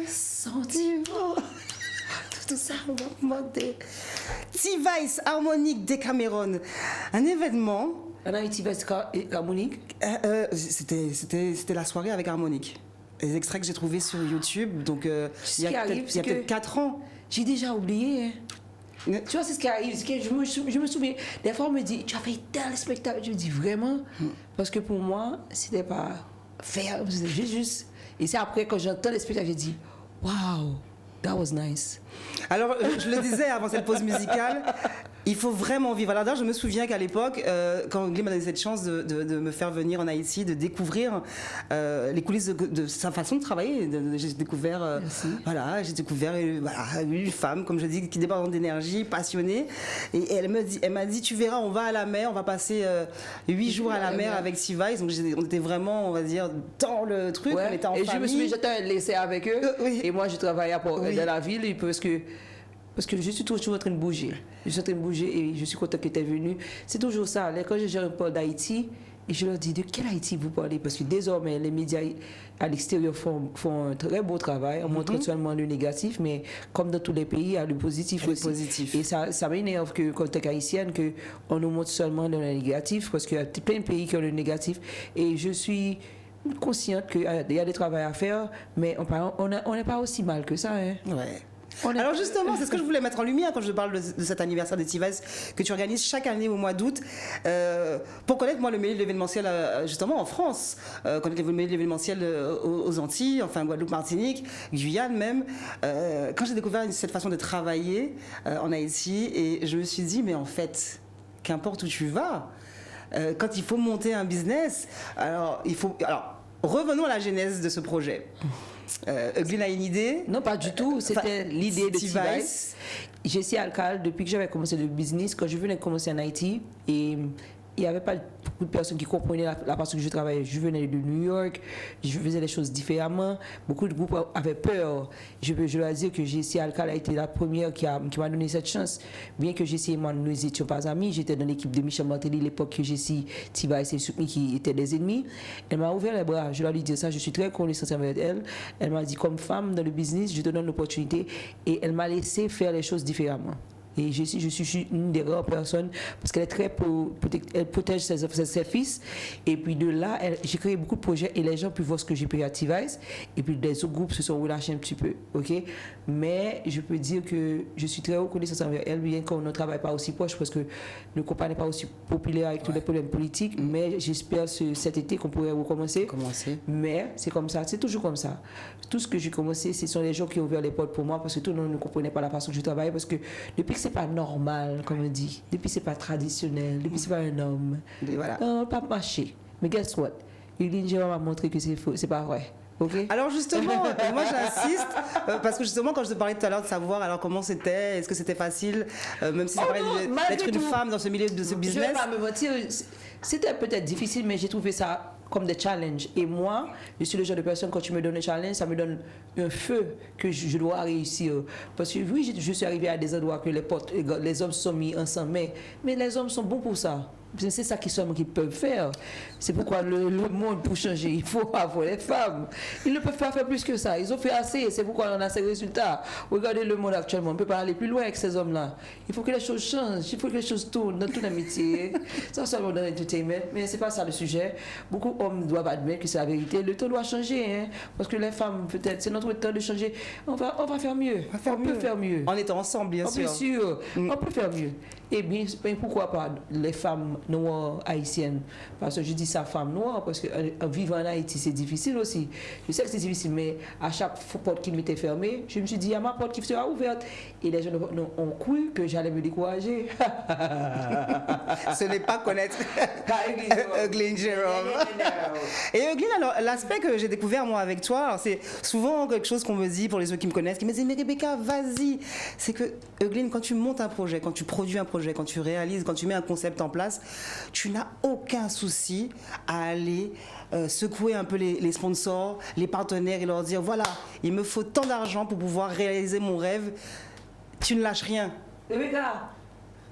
Sentiment. Tout ça m'a demandé. T-Vice harmonique Decameron. Un événement. En Haïti, harmonique. C'était la soirée avec harmonique. Les extraits que j'ai trouvés sur YouTube, donc il y a peut-être 4 ans. J'ai déjà oublié. Hein. Tu vois, c'est ce qui arrive. Je me souviens, des fois, on me dit, tu as fait tel spectacle. Je me dis, vraiment? Parce que pour moi, c'était pas faire, c'était juste. Et c'est après, quand j'entends les spectacles, je dis, wow, that was nice. Alors, je le disais avant cette pause musicale, il faut vraiment vivre. Alors, d'ailleurs, je me souviens qu'à l'époque, quand Glee m'a donné cette chance de me faire venir en Haïti, de découvrir les coulisses de sa façon de travailler, j'ai découvert, une femme, comme je dis, qui déborde d'énergie, passionnée. Et elle m'a dit, tu verras, on va à la mer, on va passer 8 jours à la mer avec T-Vice. Donc, on était vraiment, on va dire, dans le truc, on était en famille. Et je me souviens, j'étais laissée avec eux. Oui. Et moi, je travaillais dans la ville parce que je suis toujours en train de bouger. Je suis en train de bouger et je suis contente que tu es venu. C'est toujours ça. Quand je parle d'Haïti, et je leur dis de quel Haïti vous parlez? Parce que désormais, les médias à l'extérieur font un très beau travail. On montre seulement le négatif, mais comme dans tous les pays, il y a le positif aussi. Et ça m'énerve que, quand tu es haïtienne, qu'on nous montre seulement le négatif, parce qu'il y a plein de pays qui ont le négatif. Et je suis consciente qu'il y a des travaux à faire, mais on n'est pas aussi mal que ça. Hein. Ouais. Alors justement, c'est ce que je voulais mettre en lumière quand je parle de cet anniversaire de T-Vice que tu organises chaque année au mois d'août pour connaître moi le milieu de l'événementiel justement en France, connaître le milieu de l'événementiel aux Antilles, enfin Guadeloupe, Martinique, Guyane même. Quand j'ai découvert cette façon de travailler en Haïti, et je me suis dit mais en fait, qu'importe où tu vas, quand il faut monter un business, alors revenons à la genèse de ce projet. Glee a une idée? Non, pas du tout. C'était l'idée de T-Vice. J'ai essayé alcal depuis que j'avais commencé le business. Quand je venais de commencer en Haïti, et il n'y avait pas beaucoup de personnes qui comprenaient la façon que je travaillais. Je venais de New York, je faisais les choses différemment. Beaucoup de groupes avaient peur. Je dois dire que Jessie Alcal a été la première qui m'a donné cette chance. Bien que Jessie et moi, nous n'étions pas amis, j'étais dans l'équipe de Michel Martelly, l'époque que Jessie, T-Vice et Soupmi qui étaient des ennemis. Elle m'a ouvert les bras. Je dois lui dire ça, je suis très reconnaissante envers elle. Elle m'a dit, comme femme dans le business, je te donne l'opportunité. Et elle m'a laissé faire les choses différemment. Et je suis une des rares personnes, parce qu'elle est très elle protège ses fils. Et puis de là, j'ai créé beaucoup de projets et les gens peuvent voir ce que j'ai payé à T-Vice. Et puis les autres groupes se sont relâchés un petit peu. Okay? Mais je peux dire que je suis très reconnaissante envers elle, bien qu'on ne travaille pas aussi proche, parce que le compas n'est pas aussi populaire avec tous les problèmes politiques. Mais j'espère cet été qu'on pourrait recommencer. Mais c'est comme ça, c'est toujours comme ça. Tout ce que j'ai commencé, ce sont les gens qui ont ouvert les portes pour moi, parce que tout le monde ne comprenait pas la façon que je travaillais, parce que depuis que c'est pas normal, comme on dit, depuis c'est pas traditionnel, depuis c'est pas un homme, voilà. Non, pas marcher. Mais guess what? Eugene Jérôme m'a montré que c'est faux, c'est pas vrai. Okay. Alors justement, moi j'insiste, parce que justement quand je te parlais tout à l'heure de savoir alors comment c'était, est-ce que c'était facile, même si ça paraît d'être une femme dans ce milieu de ce business. Je vais pas me mentir, c'était peut-être difficile, mais j'ai trouvé ça comme des challenges. Et moi, je suis le genre de personne, quand tu me donnes un challenge, ça me donne un feu que je dois réussir. Parce que oui, je suis arrivée à des endroits que les hommes sont mis ensemble, mais les hommes sont bons pour ça. C'est ça qu'ils peuvent faire. C'est pourquoi le monde, pour changer, il faut avoir les femmes. Ils ne peuvent pas faire plus que ça. Ils ont fait assez. C'est pourquoi on a ces résultats. Regardez le monde actuellement. On ne peut pas aller plus loin avec ces hommes-là. Il faut que les choses changent. Il faut que les choses tournent dans tous les métiers. Ça seulement dans l'entertainment. Mais ce n'est pas ça le sujet. Beaucoup d'hommes doivent admettre que c'est la vérité. Le temps doit changer. Hein? Parce que les femmes, peut-être, c'est notre temps de changer. On va faire mieux. On peut faire mieux. En étant ensemble, bien sûr. Bien sûr. On peut faire mieux. Et bien, pourquoi pas les femmes noires haïtiennes? Parce que je dis ça, femmes noires, parce que vivre en Haïti, c'est difficile aussi. Je sais que c'est difficile, mais à chaque porte qui m'était fermée, je me suis dit, il y a ma porte qui sera ouverte. Et les gens ont cru que j'allais me décourager. Ce n'est pas connaître Eugene Jérôme. Et Eugene, alors, l'aspect que j'ai découvert, moi, avec toi, c'est souvent quelque chose qu'on me dit, pour les autres qui me connaissent, qui me disent, mais Rebecca, vas-y. C'est que, Eugene, quand tu montes un projet, quand tu produis un projet, quand tu réalises, quand tu mets un concept en place, tu n'as aucun souci à aller secouer un peu les sponsors, les partenaires et leur dire, voilà, il me faut tant d'argent pour pouvoir réaliser mon rêve. Tu ne lâches rien. Rebecca,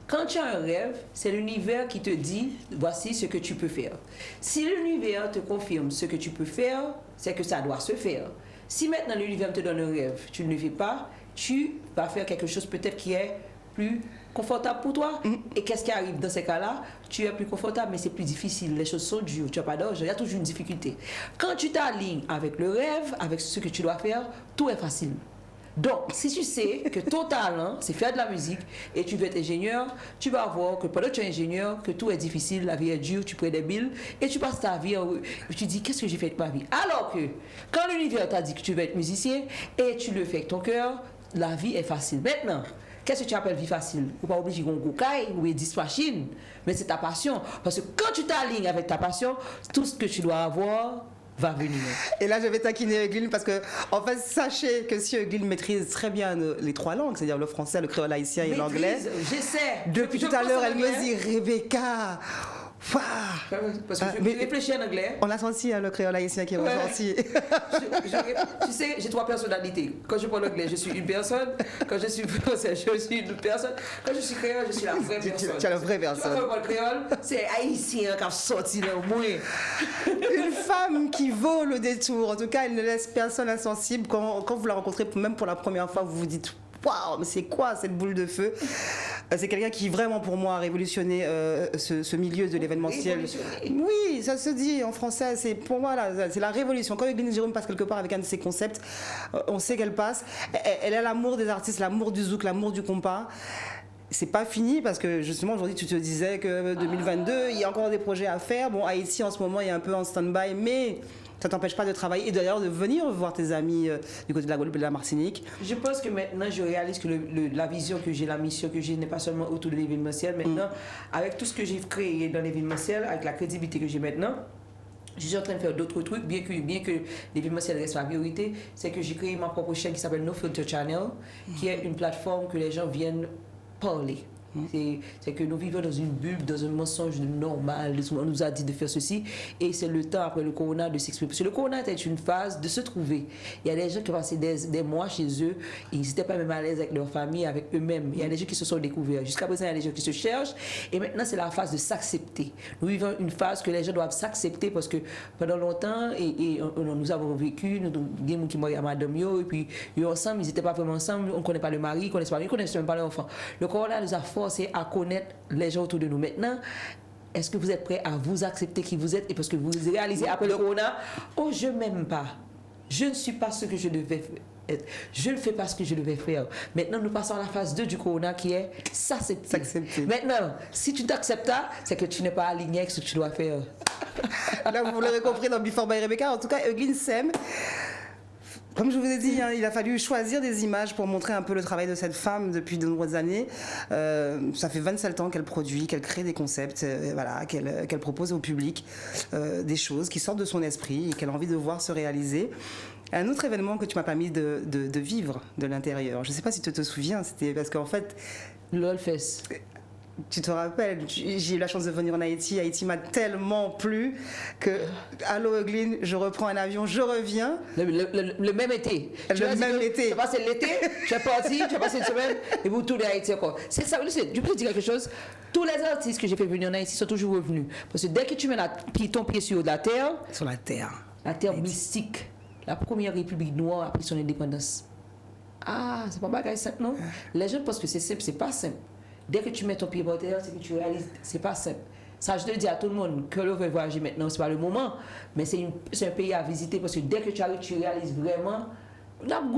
Quand tu as un rêve, c'est l'univers qui te dit, voici ce que tu peux faire. Si l'univers te confirme ce que tu peux faire, c'est que ça doit se faire. Si maintenant l'univers te donne un rêve, tu ne le fais pas, tu vas faire quelque chose peut-être qui est plus confortable pour toi. Et qu'est-ce qui arrive dans ces cas-là? Tu es plus confortable, mais c'est plus difficile. Les choses sont dures, tu n'as pas d'argent, il y a toujours une difficulté. Quand tu t'alignes avec le rêve, avec ce que tu dois faire, tout est facile. Donc, si tu sais que ton talent, c'est faire de la musique et tu veux être ingénieur, tu vas voir que pendant que tu es ingénieur, que tout est difficile, la vie est dure, tu prends des billes et tu passes ta vie, tu dis, qu'est-ce que j'ai fait de ma vie? Alors que, quand l'univers t'a dit que tu veux être musicien et tu le fais avec ton cœur, la vie est facile. Maintenant, qu'est-ce que tu appelles vie facile? Ou pas obligé qu'on gocaille ou 10 machines, mais c'est ta passion. Parce que quand tu t'alignes avec ta passion, tout ce que tu dois avoir va venir. Et là, je vais taquiner Eugline parce que, en fait, sachez que si Eugline maîtrise très bien les 3 langues, c'est-à-dire le français, le créole haïtien et l'anglais, j'essaie. depuis tout à l'heure, elle me dit Rebecca. Waouh. Parce que je réfléchis en anglais. On a senti le créole haïtien qui est ressorti. Tu sais, j'ai 3 personnalités. Quand je parle anglais, je suis une personne. Quand je suis français, je suis une personne. Quand je suis créole, je suis la vraie personne. Tu es la vraie personne. Quand je parle créole, c'est haïtien qui a sorti le moins. Une femme qui vaut le détour. En tout cas, elle ne laisse personne insensible. Quand vous la rencontrez, même pour la première fois, vous vous dites waouh, mais c'est quoi cette boule de feu? C'est quelqu'un qui vraiment pour moi a révolutionné ce milieu de l'événementiel. Oui, ça se dit en français, c'est pour moi là, c'est la révolution. Quand Eugline Jérôme passe quelque part avec un de ses concepts, on sait qu'elle passe. Elle a l'amour des artistes, l'amour du zouk, l'amour du compas. C'est pas fini parce que justement aujourd'hui tu te disais que 2022 il y a encore des projets à faire. Bon, Haïti en ce moment il est un peu en stand-by, mais ça t'empêche pas de travailler et d'ailleurs de venir voir tes amis du côté de la Guadeloupe et de la Martinique. Je pense que maintenant je réalise que la vision que j'ai, la mission que j'ai n'est pas seulement autour de l'événementiel. Maintenant, avec tout ce que j'ai créé dans l'événementiel, avec la crédibilité que j'ai maintenant, je suis en train de faire d'autres trucs, bien que l'événementiel reste la priorité. C'est que j'ai créé ma propre chaîne qui s'appelle No Filter Channel, qui est une plateforme que les gens viennent parler. C'est que nous vivons dans une bulle, dans un mensonge normal. On nous a dit de faire ceci et c'est le temps après le corona de s'exprimer. Parce que le corona était une phase de se trouver. Il y a des gens qui passaient des mois chez eux et ils n'étaient pas même à l'aise avec leur famille, avec eux-mêmes. Il y a des gens qui se sont découverts. Jusqu'à présent, il y a des gens qui se cherchent et maintenant c'est la phase de s'accepter. Nous vivons une phase que les gens doivent s'accepter parce que pendant longtemps, nous avons vécu, des gens qui mouraient à Madame Yo et puis ils ensemble, ils n'étaient pas vraiment ensemble, on ne connaît pas le mari, on ne connaît même pas l'enfant. Le corona nous a forcé à connaître les gens autour de nous. Maintenant, est-ce que vous êtes prêts à vous accepter qui vous êtes et parce que vous réalisez après le corona, oh je m'aime pas, je ne suis pas ce que je devais être, je ne fais pas ce que je devais faire. Maintenant, nous passons à la phase 2 du corona qui est s'accepter. Maintenant, si tu t'acceptes, c'est que tu n'es pas aligné avec ce que tu dois faire. Là, vous l'aurez compris dans Before by Rebecca. En tout cas, Eugline s'aime. Comme je vous ai dit, il a fallu choisir des images pour montrer un peu le travail de cette femme depuis de nombreuses années. Ça fait 27 ans qu'elle produit, qu'elle crée des concepts, voilà, qu'elle propose au public des choses qui sortent de son esprit et qu'elle a envie de voir se réaliser. Un autre événement que tu m'as permis de vivre de l'intérieur, je ne sais pas si tu te souviens, c'était parce qu'en fait... L'Olfest. Tu te rappelles, j'ai eu la chance de venir en Haïti. Haïti m'a tellement plu que, allô Eugline, je reprends un avion, je reviens. Le même été. Le même été. Tu as passé l'été, tu es parti, tu as passé une semaine et vous tournez à Haïti encore. C'est ça, je peux te dire quelque chose. Tous les artistes que j'ai fait venir en Haïti sont toujours revenus. Parce que dès que tu mets ton pied sur la terre, la terre mystique, la première république noire a pris son indépendance. Ah, c'est pas bagaille simple, non? Les gens pensent que c'est simple, c'est pas simple. Dès que tu mets ton pied par terre, c'est que tu réalises, c'est pas simple. Ça, je le dis à tout le monde, que l'on veut voyager maintenant, c'est pas le moment, mais c'est un pays à visiter parce que dès que tu arrives, tu réalises vraiment.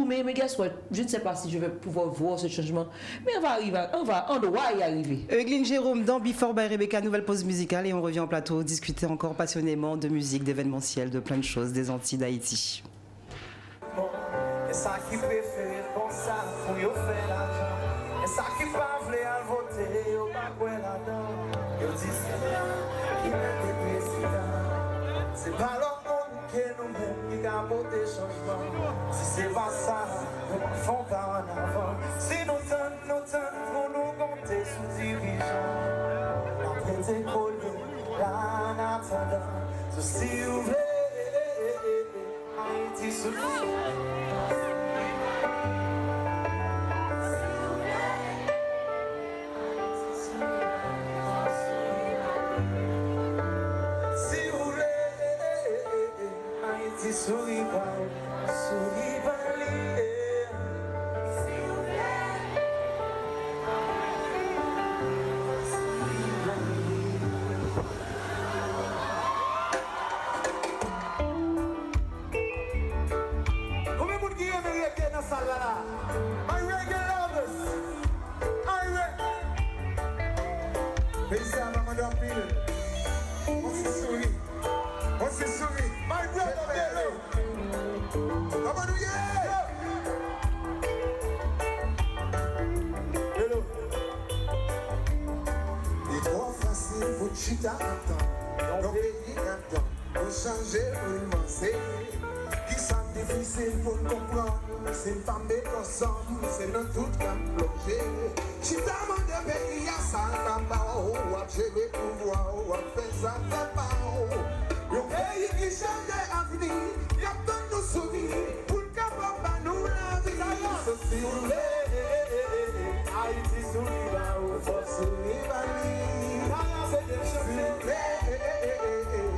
Mais guess what? Je ne sais pas si je vais pouvoir voir ce changement, mais on va arriver, on doit y arriver. Eugline Jérôme dans Before by Rebecca, nouvelle pause musicale et on revient en plateau discuter encore passionnément de musique, d'événementiel, de plein de choses, des Antilles d'Haïti. Et ça qui préfère pour ça, pour y faire l'argent. Et ça qui pas voulait à voter, au pas quoi là-dedans. Yo dis c'est là, qui met des présidents. C'est pas leur monde qui nous-mêmes qui a voté changement. Si c'est pas ça, nous ne font pas en avant. Si nous tentons pour nous compter sous dirigeant. Après t'es collé, là en attendant. Si vous voulez, Haïti sous souris bali. Combien de monde qui aime reggae dans la salle là? My reggae lovers. Are you ready? Mais ça va me rappeler. On s'est souri. On s'est souri. My brother Bello. Amadou yeah. Hello. Il est trop facile pour chita maintenant. Donc il y a temps pour changer, pour penser. Qui sont difficiles pour comprendre. C'est pas mettre ensemble, c'est dans tout qu'à plonger. Chita mon de pays à ça n'a pas ou à gérer pouvoir ou à faire ça fait pas ou. Le pays qui change l'avenir, y a tant de sourire pour le capable nous la vie. Si vous voulez, Haïti souris bali, faut souris bali. Si vous voulez,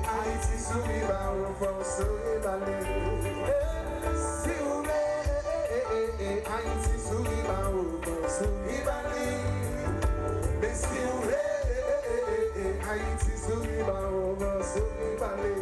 Haïti souris bali, faut souris bali. Si vous voulez, Haïti souris bali, faut souris bali. Mais si vous voulez, Haïti souris bali, faut souris bali.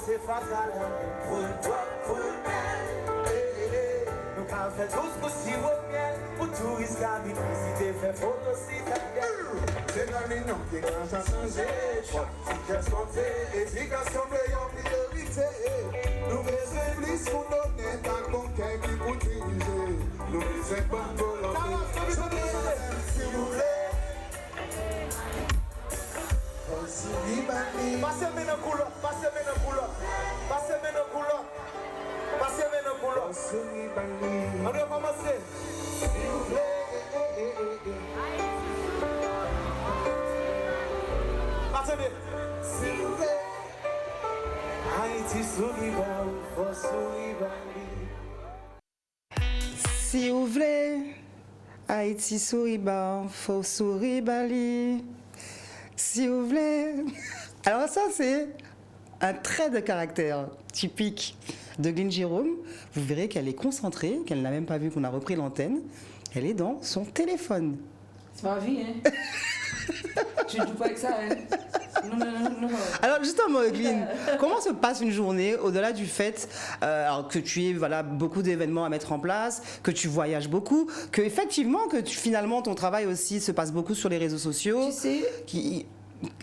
C'est fatal pour toi, pour elle. Nous avons fait tous pour si au miel, pour touristes qui visiter, faire photo si C'est dans les noms qui ont changé. Qu'est-ce qu'on fait? Éducation de priorité. Nous faisons plus pour donner tant qu'on qu'un qui pour diriger. Nous ne sommes pas volontaires. Si vous voulez. Passez-moi dans le couloir, passez-moi dans le couloir, passez-moi dans le couloir, passez-moi dans le couloir. On va commencer. S'il vous plaît. Passez-moi. S'il vous plaît. Haïti souris bali, faut souris bali. Si vous voulez, Haïti souris bali, faut souris bali. Si vous voulez. Alors ça, c'est un trait de caractère typique de Glenn Jérôme. Vous verrez qu'elle est concentrée, qu'elle n'a même pas vu qu'on a repris l'antenne. Elle est dans son téléphone. C'est ma vie, hein. Tu ne joues pas avec ça, hein. Non. Alors justement, Glenn, comment se passe une journée au-delà du fait alors que tu aies beaucoup d'événements à mettre en place, que tu voyages beaucoup, que effectivement finalement ton travail aussi se passe beaucoup sur les réseaux sociaux. Tu sais,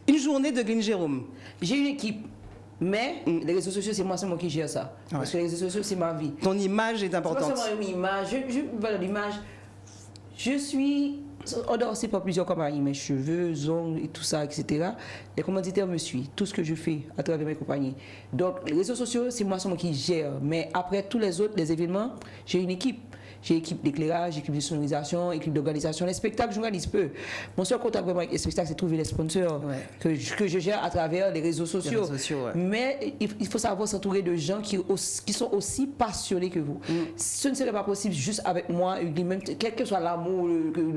une journée de Glenn Jérôme. J'ai une équipe, mais les réseaux sociaux, c'est moi seulement qui gère ça. Ouais. Parce que les réseaux sociaux, c'est ma vie. Ton image est importante. C'est pas seulement une image. L'image. Je suis. On dort aussi pas plusieurs compagnies, mes cheveux, ongles et tout ça, etc. Les commanditaires me suivent, tout ce que je fais à travers mes compagnies. Donc, les réseaux sociaux, c'est moi seulement qui gère. Mais après tous les autres, les événements, j'ai une équipe. J'ai équipe d'éclairage, équipe de sonorisation, équipe d'organisation. Les spectacles, j'organise peu. Mon seul contact vraiment avec les spectacles, c'est trouver les sponsors que je gère à travers les réseaux sociaux. Mais il faut savoir s'entourer de gens qui sont aussi passionnés que vous. Ce ne serait pas possible juste avec moi, même quel que soit l'amour,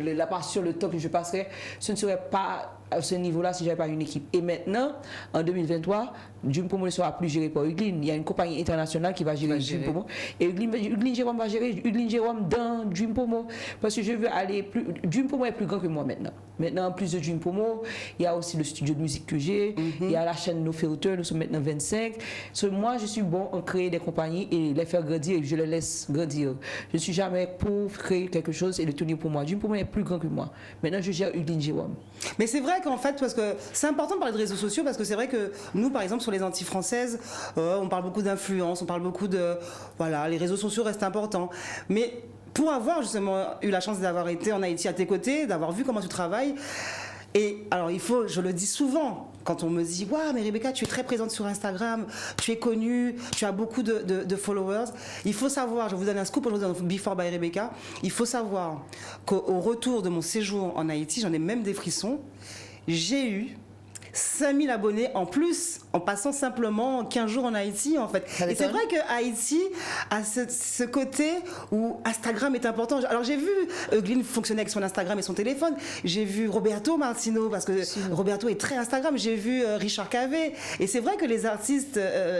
la passion, le temps que je passerais, ce ne serait pas à ce niveau-là si je n'avais pas une équipe. Et maintenant, en 2023, Dream Pomo ne sera plus géré par Uglin. Il y a une compagnie internationale qui va gérer Dream Pomo. Et Uglin Jérôme va gérer Uglin Jérôme dans Dream Pomo. Parce que je veux aller plus. Dream Pomo est plus grand que moi maintenant. Maintenant, en plus de Dream Pomo, il y a aussi le studio de musique que j'ai. Il y a la chaîne No Filter, nous sommes maintenant 25. Moi, je suis bon en créer des compagnies et les faire grandir et je les laisse grandir. Je ne suis jamais pour créer quelque chose et le tenir pour moi. Dream Pomo est plus grand que moi. Maintenant, je gère Uglin Jérôme. Mais c'est vrai qu'en fait, parce que c'est important de parler de réseaux sociaux, parce que c'est vrai que nous, par exemple, sur les Antilles françaises, on parle beaucoup d'influence, on parle beaucoup de... Voilà, les réseaux sociaux restent importants. Mais pour avoir justement eu la chance d'avoir été en Haïti à tes côtés, d'avoir vu comment tu travailles, et alors il faut, je le dis souvent, quand on me dit « Waouh, mais Rebecca, tu es très présente sur Instagram, tu es connue, tu as beaucoup de followers », il faut savoir, je vous donne un scoop aujourd'hui dans Before by Rebecca, il faut savoir qu'au retour de mon séjour en Haïti, j'en ai même des frissons, j'ai eu 5000 abonnés en plus, en passant simplement 15 jours en Haïti, en fait. Et c'est vrai que Haïti a ce côté où Instagram est important. Alors, j'ai vu Glenn fonctionner avec son Instagram et son téléphone. J'ai vu Roberto Martino, parce que Roberto est très Instagram. J'ai vu Richard Cavé. Et c'est vrai que les artistes,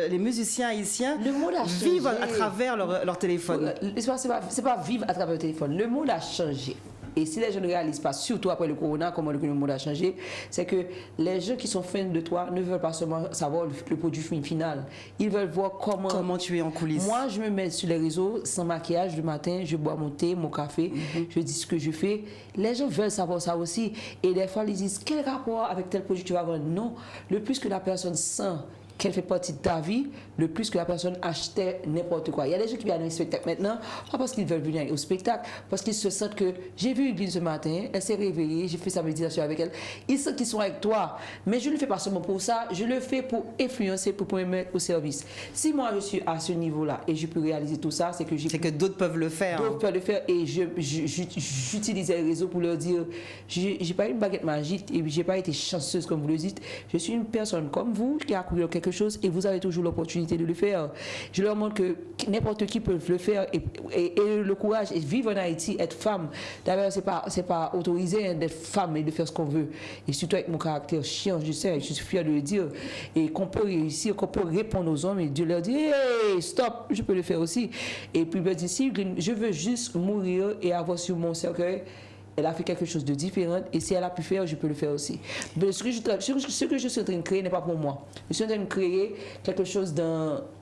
les musiciens haïtiens vivent à travers leur téléphone. C'est pas vivre à travers le téléphone. Le monde a changé. Et si les gens ne réalisent pas, surtout après le corona, comment le monde a changé, c'est que les gens qui sont fans de toi ne veulent pas seulement savoir le produit final. Ils veulent voir comment tu es en coulisses. Moi, je me mets sur les réseaux sans maquillage le matin, je bois mon thé, mon café, je dis ce que je fais. Les gens veulent savoir ça aussi. Et des fois, ils disent, quel rapport avec tel produit tu vas vendre? Non, le plus que la personne sent qu'elle fait partie de ta vie, le plus que la personne achetait n'importe quoi. Il y a des gens qui viennent à un spectacle maintenant, pas parce qu'ils veulent venir au spectacle, parce qu'ils se sentent que j'ai vu Glenn ce matin, elle s'est réveillée, j'ai fait sa méditation avec elle. Ils sentent qu'ils sont avec toi, mais je ne le fais pas seulement pour ça, je le fais pour influencer, pour me mettre au service. Si moi je suis à ce niveau-là et je peux réaliser tout ça, c'est que d'autres peuvent le faire. D'autres peuvent le faire et j'utilise les réseaux pour leur dire, j'ai pas une baguette magique et j'ai pas été chanceuse comme vous le dites. Je suis une personne comme vous qui a accompli quelque chose et vous avez toujours l'opportunité de le faire. Je leur montre que n'importe qui peut le faire et le courage et vivre en Haïti, être femme. D'ailleurs, c'est pas autorisé d'être femme et de faire ce qu'on veut. Et surtout avec mon caractère chiant, je sais, je suis fière de le dire. Et qu'on peut réussir, qu'on peut répondre aux hommes et Dieu leur dit hey, stop, je peux le faire aussi. Et puis me dit si je veux juste mourir et avoir sur mon cercueil, elle a fait quelque chose de différent et si elle a pu faire, je peux le faire aussi. Mais ce que je suis en train de créer n'est pas pour moi. Je suis en train de créer quelque chose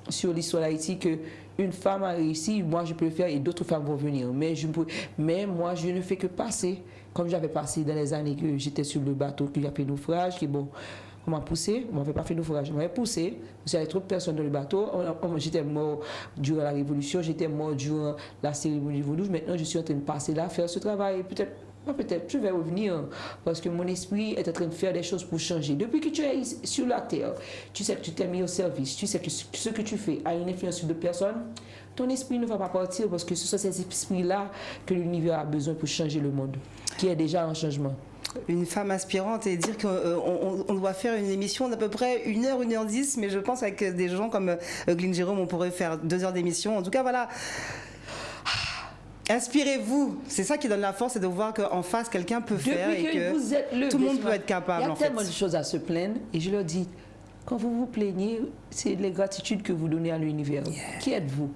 sur l'histoire d'Haïti que une femme a réussi, moi je peux le faire et d'autres femmes vont venir. Mais moi je ne fais que passer, comme j'avais passé dans les années que j'étais sur le bateau, que j'ai fait naufrage, qui bon. On m'a poussé, on m'avait pas fait naufrage, on m'avait poussé, parce qu'il y avait trop de personnes dans le bateau. J'étais mort durant la Révolution, j'étais mort durant la cérémonie vaudou. Maintenant, je suis en train de passer là, faire ce travail. Peut-être, je vais revenir, parce que mon esprit est en train de faire des choses pour changer. Depuis que tu es sur la terre, tu sais que tu t'es mis au service, tu sais que ce que tu fais a une influence sur d'autres personnes. Ton esprit ne va pas partir, parce que ce sont ces esprits-là que l'univers a besoin pour changer le monde, qui est déjà en changement. Une femme aspirante et dire qu'on doit faire une émission d'à peu près 1h, 1h10, mais je pense avec des gens comme Glenn Jérôme, on pourrait faire 2 heures d'émission. En tout cas, voilà. Inspirez-vous, c'est ça qui donne la force, c'est de voir qu'en face, quelqu'un peut faire et que tout le monde peut être capable. Il y a tellement de choses à se plaindre et je leur dis, quand vous vous plaignez, c'est les gratitudes que vous donnez à l'univers. Yeah. Qui êtes-vous?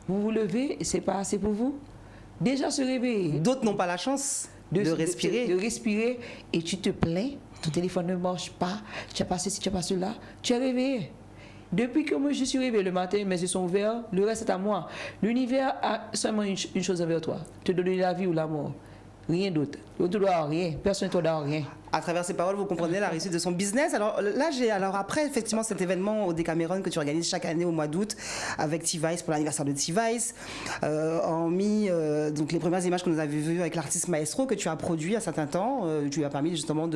Vous vous levez et c'est pas assez pour vous? Déjà se réveiller. D'autres n'ont pas la chance de respirer. De respirer et tu te plains, ton téléphone ne marche pas, tu as pas ceci, tu as pas cela, tu es réveillé. Depuis que moi je suis réveillé le matin, mes yeux sont ouverts, le reste est à moi. L'univers a seulement une chose envers toi, te donner la vie ou la mort. Rien d'autre. Tu ne dois rien, personne ne te doit rien. À travers ces paroles, vous comprenez la réussite de son business. Alors là, après effectivement cet événement au Décameron que tu organises chaque année au mois d'août avec T-Vice pour l'anniversaire de T-Vice, donc les premières images que nous avions vues avec l'artiste Maestro que tu as produit à certains temps, tu lui as permis justement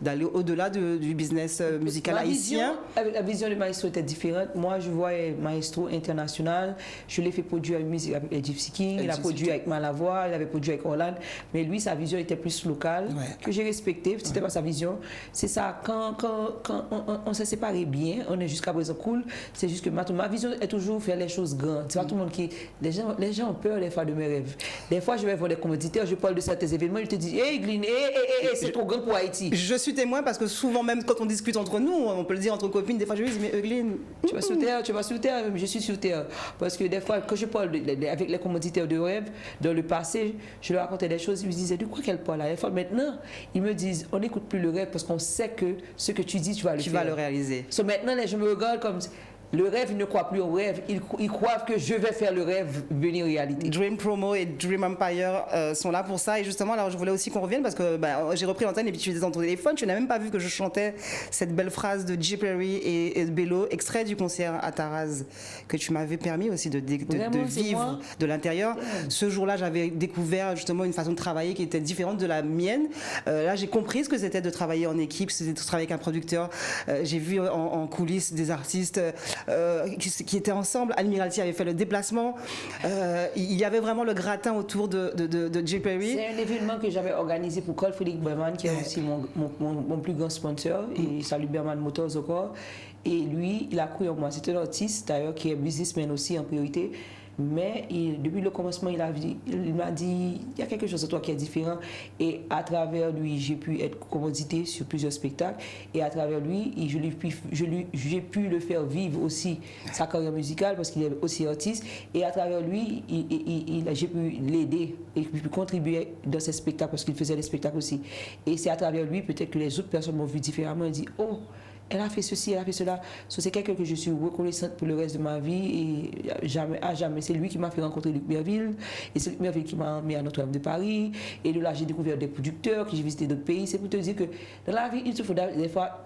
d'aller au-delà du business musical haïtien. La vision de Maestro était différente. Moi, je voyais Maestro international. Je l'ai fait produire avec musique avec Gypsy King, il a produit avec Malavoie, il avait produit avec Orlando. Mais lui, sa vision était plus locale, que j'ai respectée. C'était pas sa vision. C'est ça, quand on s'est séparés bien, on est jusqu'à présent cool, c'est juste que ma vision est toujours faire les choses grandes. C'est pas tout le monde qui... Les gens ont peur des fois de mes rêves. Des fois, je vais voir des commanditaires, je parle de certains événements, je te dis, hey Glenn, c'est trop grand pour Haïti. Je suis témoin parce que souvent, même quand on discute entre nous, on peut le dire entre copines, des fois je me dis, mais Glenn... Tu vas sur terre, je suis sur terre. Parce que des fois, quand je parle avec les commanditaires de rêve, dans le passé, je leur racontais des choses, ils me disaient, de quoi qu'elle parle? Des fois, maintenant, ils me disent, on n'écoute plus le rêve parce qu'on sait que ce que tu dis, tu vas le faire. Tu vas le réaliser. So maintenant, je me regarde comme... Le rêve, ils ne croient plus au rêve. Ils croient que je vais faire le rêve venir réalité. Dream Promo et Dream Empire sont là pour ça. Et justement, alors je voulais aussi qu'on revienne parce que j'ai repris l'antenne et puis tu étais dans ton téléphone. Tu n'as même pas vu que je chantais cette belle phrase de J. Perry et de Bello, extrait du concert à Taraz, que tu m'avais permis aussi de vivre de l'intérieur. Ce jour-là, j'avais découvert justement une façon de travailler qui était différente de la mienne. Là, j'ai compris ce que c'était de travailler en équipe, c'était de travailler avec un producteur. J'ai vu en coulisses des artistes qui étaient ensemble. Admiralty avait fait le déplacement. Il y avait vraiment le gratin autour de J. Perry. C'est un événement que j'avais organisé pour Carl Frederick Berman, qui est aussi mon plus grand sponsor. Et salut Berman Motors encore. Et lui, il a cru en moi. C'est un artiste d'ailleurs qui est businessman aussi en priorité. Mais depuis le commencement, il m'a dit, il y a quelque chose de toi qui est différent. Et à travers lui, j'ai pu être commodité sur plusieurs spectacles. Et à travers lui, j'ai pu le faire vivre aussi sa carrière musicale parce qu'il est aussi artiste. Et à travers lui, j'ai pu l'aider et j'ai pu contribuer dans ses spectacles parce qu'il faisait des spectacles aussi. Et c'est à travers lui, peut-être que les autres personnes m'ont vu différemment et dit, oh, elle a fait ceci, elle a fait cela. C'est quelqu'un que je suis reconnaissante pour le reste de ma vie et jamais, à jamais. C'est lui qui m'a fait rencontrer Luc Merville et c'est Luc Merville qui m'a emmené à Notre-Dame de Paris. Et de là, j'ai découvert des producteurs, que j'ai visité d'autres pays. C'est pour te dire que dans la vie, il te faut des fois,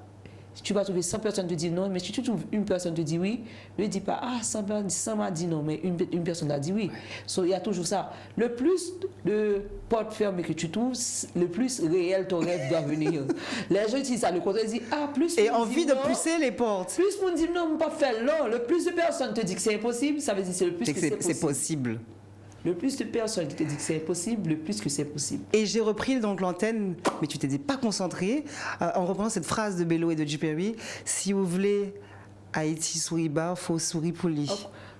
tu vas trouver 100 personnes te dire non, mais si tu trouves une personne te dit oui, ne dis pas, ah, 100 m'a dit non, mais une personne a dit oui. Il y a toujours ça. Le plus de portes fermées que tu trouves, le plus réel ton rêve doit venir. Les gens disent ça, le contraire, disent, ah, plus. Et envie de pousser les portes. Plus on dit non, on ne peut pas faire non. Le plus de personnes te disent que c'est impossible, ça veut dire que c'est le plus que c'est possible. Le plus de personnes qui te disent que c'est impossible, le plus que c'est possible. Et j'ai repris donc l'antenne, mais tu t'étais pas concentré, en reprenant cette phrase de Bello et de J. Perry. Si vous voulez Haïti souris bas, faut sourire pour lui.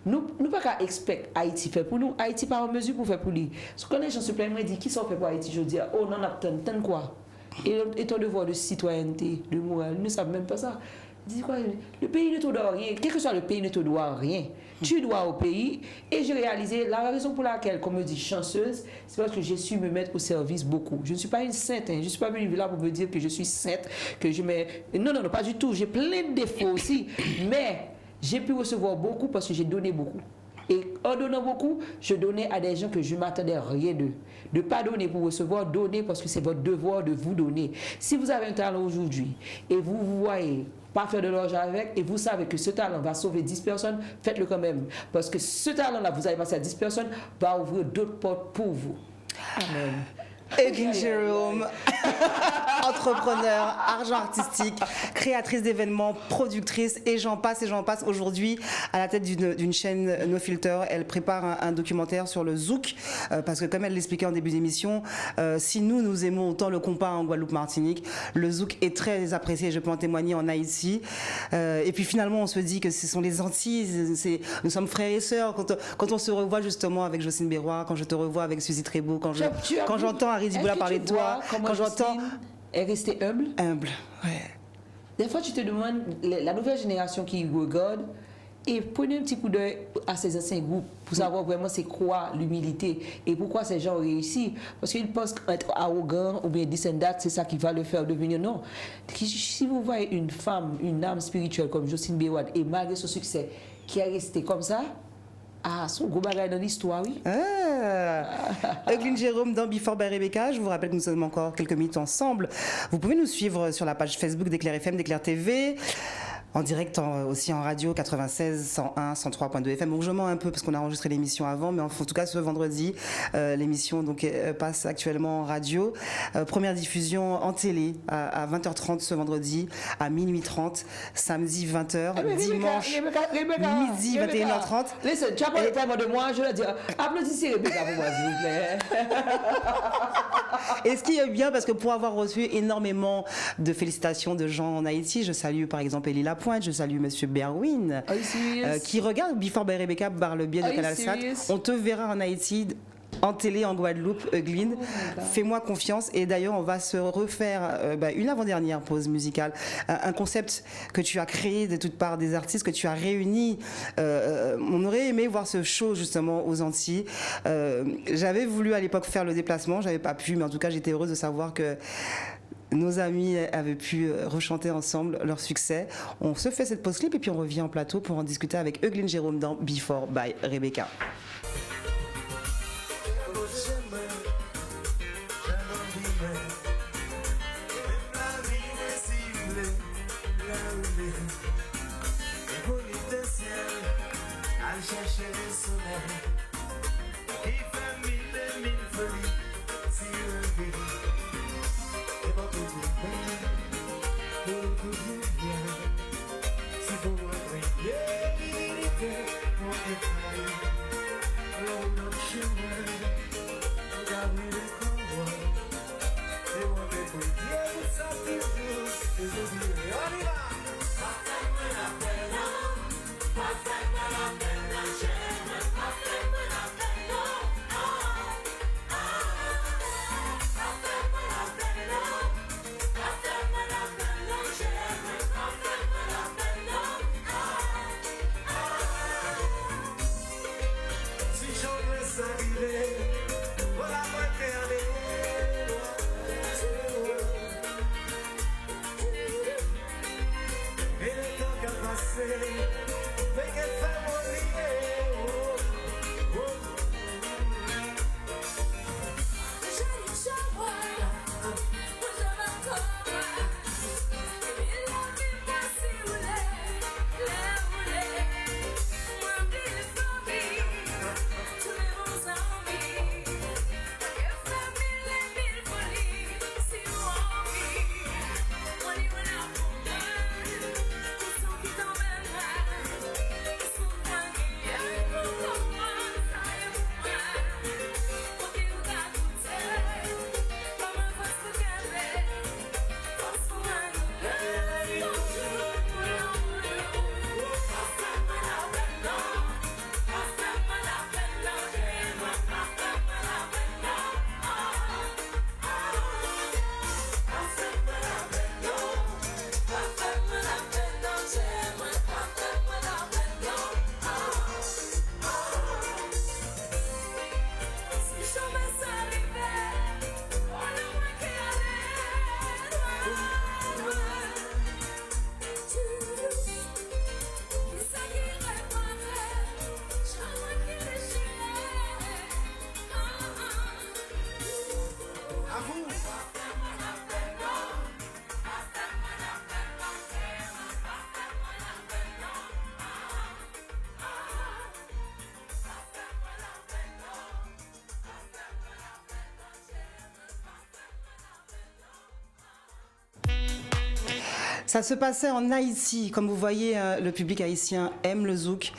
Nous ne pouvons pas expecter Haïti fait pour nous. Haïti pas en mesure pour faire pour lui. Ce que les gens se plaignent, ils disent qui sont fait pour Haïti. Je dis, oh non, on quoi. Et ton devoir de citoyenneté, de morale, nous ne savons même pas ça. Dis quoi, le pays ne te doit rien. Quel que soit le pays, ne te doit rien. Tu dois au pays. Et j'ai réalisé, la raison pour laquelle, comme me dit chanceuse, c'est parce que j'ai su me mettre au service beaucoup. Je ne suis pas une sainte. Je ne suis pas venue là pour me dire que je suis sainte, que je mets... Non, pas du tout. J'ai plein de défauts aussi. Mais j'ai pu recevoir beaucoup parce que j'ai donné beaucoup. Et en donnant beaucoup, je donnais à des gens que je ne m'attendais rien d'eux. De ne pas donner pour recevoir, donner parce que c'est votre devoir de vous donner. Si vous avez un talent aujourd'hui et vous voyez pas faire de l'argent avec et vous savez que ce talent va sauver 10 personnes, faites-le quand même. Parce que ce talent-là, vous allez passer à 10 personnes, va ouvrir d'autres portes pour vous. Amen. Eglin Jérôme, entrepreneur, argent artistique, créatrice d'événements, productrice et j'en passe aujourd'hui à la tête d'une chaîne No Filter. Elle prépare un documentaire sur le zouk parce que comme elle l'expliquait en début d'émission, si nous aimons autant le compas en Guadeloupe-Martinique, le zouk est très apprécié, je peux en témoigner en Haïti. Et puis finalement on se dit que ce sont les Antilles, nous sommes frères et sœurs. Quand on se revoit justement avec Jocelyne Bérois, quand je te revois avec Suzy Trébeau, quand j'entends Harry Diboula parler de toi, quand j'entends... est restée humble. Humble, ouais. Des fois, tu te demandes, la nouvelle génération qui regarde, et prenez un petit coup d'œil à ces anciens groupes pour savoir vraiment c'est quoi l'humilité et pourquoi ces gens ont réussi. Parce qu'ils pensent qu'être arrogant ou bien this and that, c'est ça qui va le faire devenir. Non. Si vous voyez une femme, une âme spirituelle comme Jocelyne Bérois, et malgré son succès, qui est restée comme ça, ah, son gros bagage dans l'histoire, oui. Eglin Jérôme dans Before by Rebecca. Je vous rappelle que nous sommes encore quelques minutes ensemble. Vous pouvez nous suivre sur la page Facebook d'Éclair FM, d'Éclair TV. En direct aussi en radio 96, 101, 103.2 FM. Donc je mens un peu parce qu'on a enregistré l'émission avant, mais en tout cas ce vendredi, l'émission donc passe actuellement en radio. Première diffusion en télé à 20h30 ce vendredi, à minuit 30, samedi 20h, dimanche midi 21h30. Listen, tu as pas le temps de moi, je vais dire, applaudissez Rebecca pour moi s'il vous plaît. Et ce qui est bien, parce que pour avoir reçu énormément de félicitations de gens en Haïti, je salue par exemple Elie Lapointe, je salue Monsieur Berwin, qui regarde Before by Rebecca par le biais de Canal Sat. On te verra en Haïti, en télé, en Guadeloupe, Eglin. Fais-moi confiance. Et d'ailleurs, on va se refaire une avant-dernière pause musicale. Un concept que tu as créé de toutes parts, des artistes que tu as réunis. On aurait aimé voir ce show justement aux Antilles. J'avais voulu à l'époque faire le déplacement, j'avais pas pu, mais en tout cas, j'étais heureuse de savoir que nos amis avaient pu rechanter ensemble leur succès. On se fait cette pause clip et puis on revient en plateau pour en discuter avec Eugline Jérôme dans Before by Rebecca. Chercher le soleil qui fait mille et mille folies si levé et pas tout bien, si vous voyez l'unité, mon détail, l'homme notre chemin, regardez le convoi, et moi je peux dire ça toujours, et je dis, on y va! Ça se passait en Haïti. Comme vous voyez, le public haïtien aime le zouk.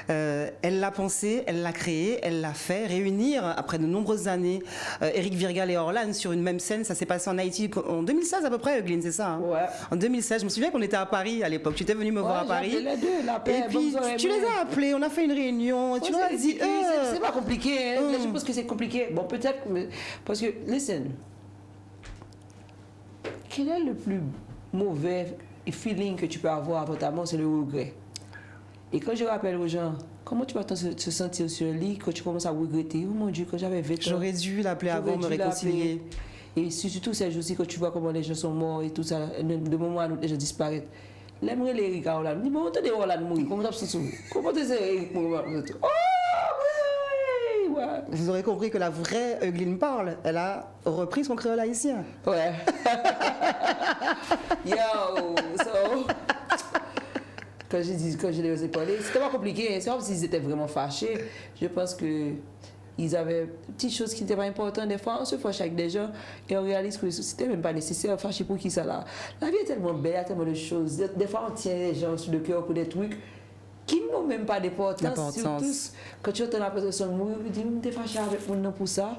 Elle l'a pensé, elle l'a créé, elle l'a fait. Réunir, après de nombreuses années, Éric Virgal et Orlan sur une même scène, ça s'est passé en Haïti en 2016 à peu près, Eugline, c'est ça hein? Ouais. En 2016, je me souviens qu'on était à Paris à l'époque. Tu étais venu me voir à Paris. Les deux, la paix, et puis tu les as appelés, on a fait une réunion. Tu leur as dit. C'est pas compliqué. Hein. Je pense que c'est compliqué. Bon, peut-être, parce que, listen, quel est le plus mauvais feeling que tu peux avoir avant ta mort, c'est le regret. Et quand je rappelle aux gens, comment tu vas te sentir sur le lit quand tu commences à regretter? Oh mon Dieu, quand j'avais 20 ans. J'aurais dû l'appeler avant, me réconcilier. Et surtout ces jours-ci, quand tu vois comment les gens sont morts et tout ça, de moment à l'autre, les gens disparaissent. L'aimerait l'Éric à Orlan. Dis, mais on te dit Orlan mourir. Comment tu te comment tu sais Éric mourir? Oh oui, ouais. Vous aurez compris que la vraie Eugline parle. Elle a repris son créole haïtien. Ouais. Yo, so... Quand je les ai parlé, c'était pas compliqué. C'est comme s'ils étaient vraiment fâchés. Je pense que ils avaient des petites choses qui n'étaient pas importantes. Des fois, on se fâche avec des gens et on réalise que c'était même pas nécessaire. Fâcher pour qui ça là? La vie est tellement belle, il y a tellement de choses. Des fois, on tient les gens sur le cœur pour des trucs qui n'ont même pas d'importance. Surtout quand tu entends la personne mourir, tu dis, t'es fâché avec moi pour ça.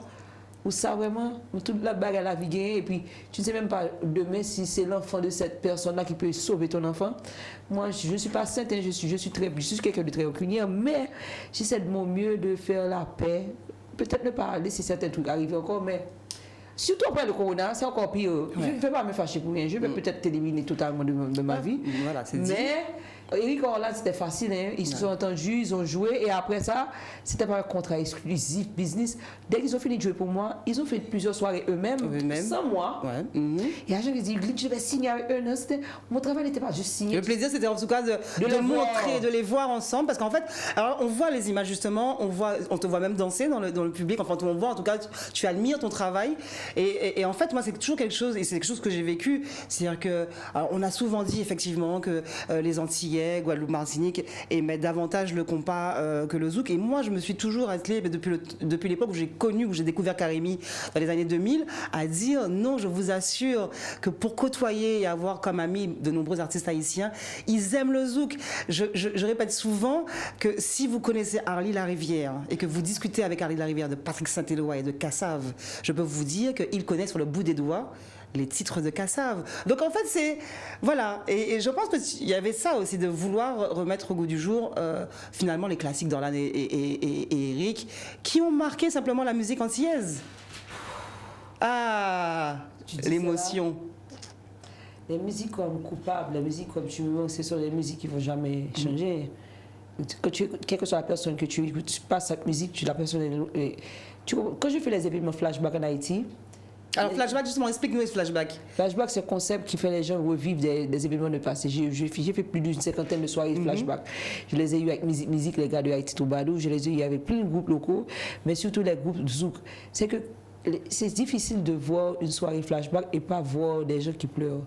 Ou ça vraiment, toute la bagarre à la vie et puis tu ne sais même pas demain si c'est l'enfant de cette personne-là qui peut sauver ton enfant. Moi, je ne suis pas sainte, je suis quelqu'un de très rancunier, mais j'essaie de mon mieux de faire la paix. Peut-être ne pas laisser certains trucs arriver encore, mais surtout après le corona, c'est encore pire. Ouais. Je ne vais pas me fâcher pour rien, je vais peut-être t'éliminer totalement de ma vie. Voilà, c'est dit. Mais Eric Orlan, c'était facile, hein. Ils se sont entendus, ils ont joué, et après ça, c'était pas un contrat exclusif business. Dès qu'ils ont fini de jouer pour moi, ils ont fait plusieurs soirées eux-mêmes, sans moi. Ouais. Et à chaque fois, ils disent, je vais signer avec eux. Non, mon travail n'était pas juste signer. Le plaisir, c'était en tout cas de les montrer, voir. de les voir ensemble, parce qu'en fait, alors on voit les images justement, on te voit même danser dans le public, enfin on voit en tout cas, tu admires ton travail, et en fait, moi c'est toujours quelque chose, et c'est quelque chose que j'ai vécu, c'est-à-dire que, alors, on a souvent dit effectivement que les Antillais, Guadeloupe, Martinique aimaient davantage le compas que le zouk, et moi je me suis toujours attelée depuis l'époque où j'ai connu, où j'ai découvert Karimi dans les années 2000, à dire non, je vous assure que pour côtoyer et avoir comme amis de nombreux artistes haïtiens, ils aiment le zouk. Je répète souvent que si vous connaissez Arlie Larivière et que vous discutez avec Arlie Larivière de Patrick Saint-Éloi et de Kassav, je peux vous dire qu'ils connaissent sur le bout des doigts les titres de Kassav. Donc en fait, c'est... Voilà. Et je pense qu'il y avait ça aussi, de vouloir remettre au goût du jour, finalement, les classiques d'Orlan et Eric, qui ont marqué simplement la musique antillaise. Ah, l'émotion. Les musiques comme Coupable, les musiques comme Tu me manques, ce sont les musiques qui ne vont jamais changer. Quelle que soit la personne que tu écoutes, tu passes cette musique, la personne... Quand je fais les événements flashback en Haïti... Alors, flashback, justement, explique-nous les flashbacks. Flashback, c'est un concept qui fait les gens revivre des événements de passé. J'ai fait plus d'une cinquantaine de soirées flashback. Je les ai eu avec Musique, les gars de Haïti Troubadou. Je les ai eu avec plein de groupes locaux, mais surtout les groupes zouk. C'est que c'est difficile de voir une soirée flashback et pas voir des gens qui pleurent.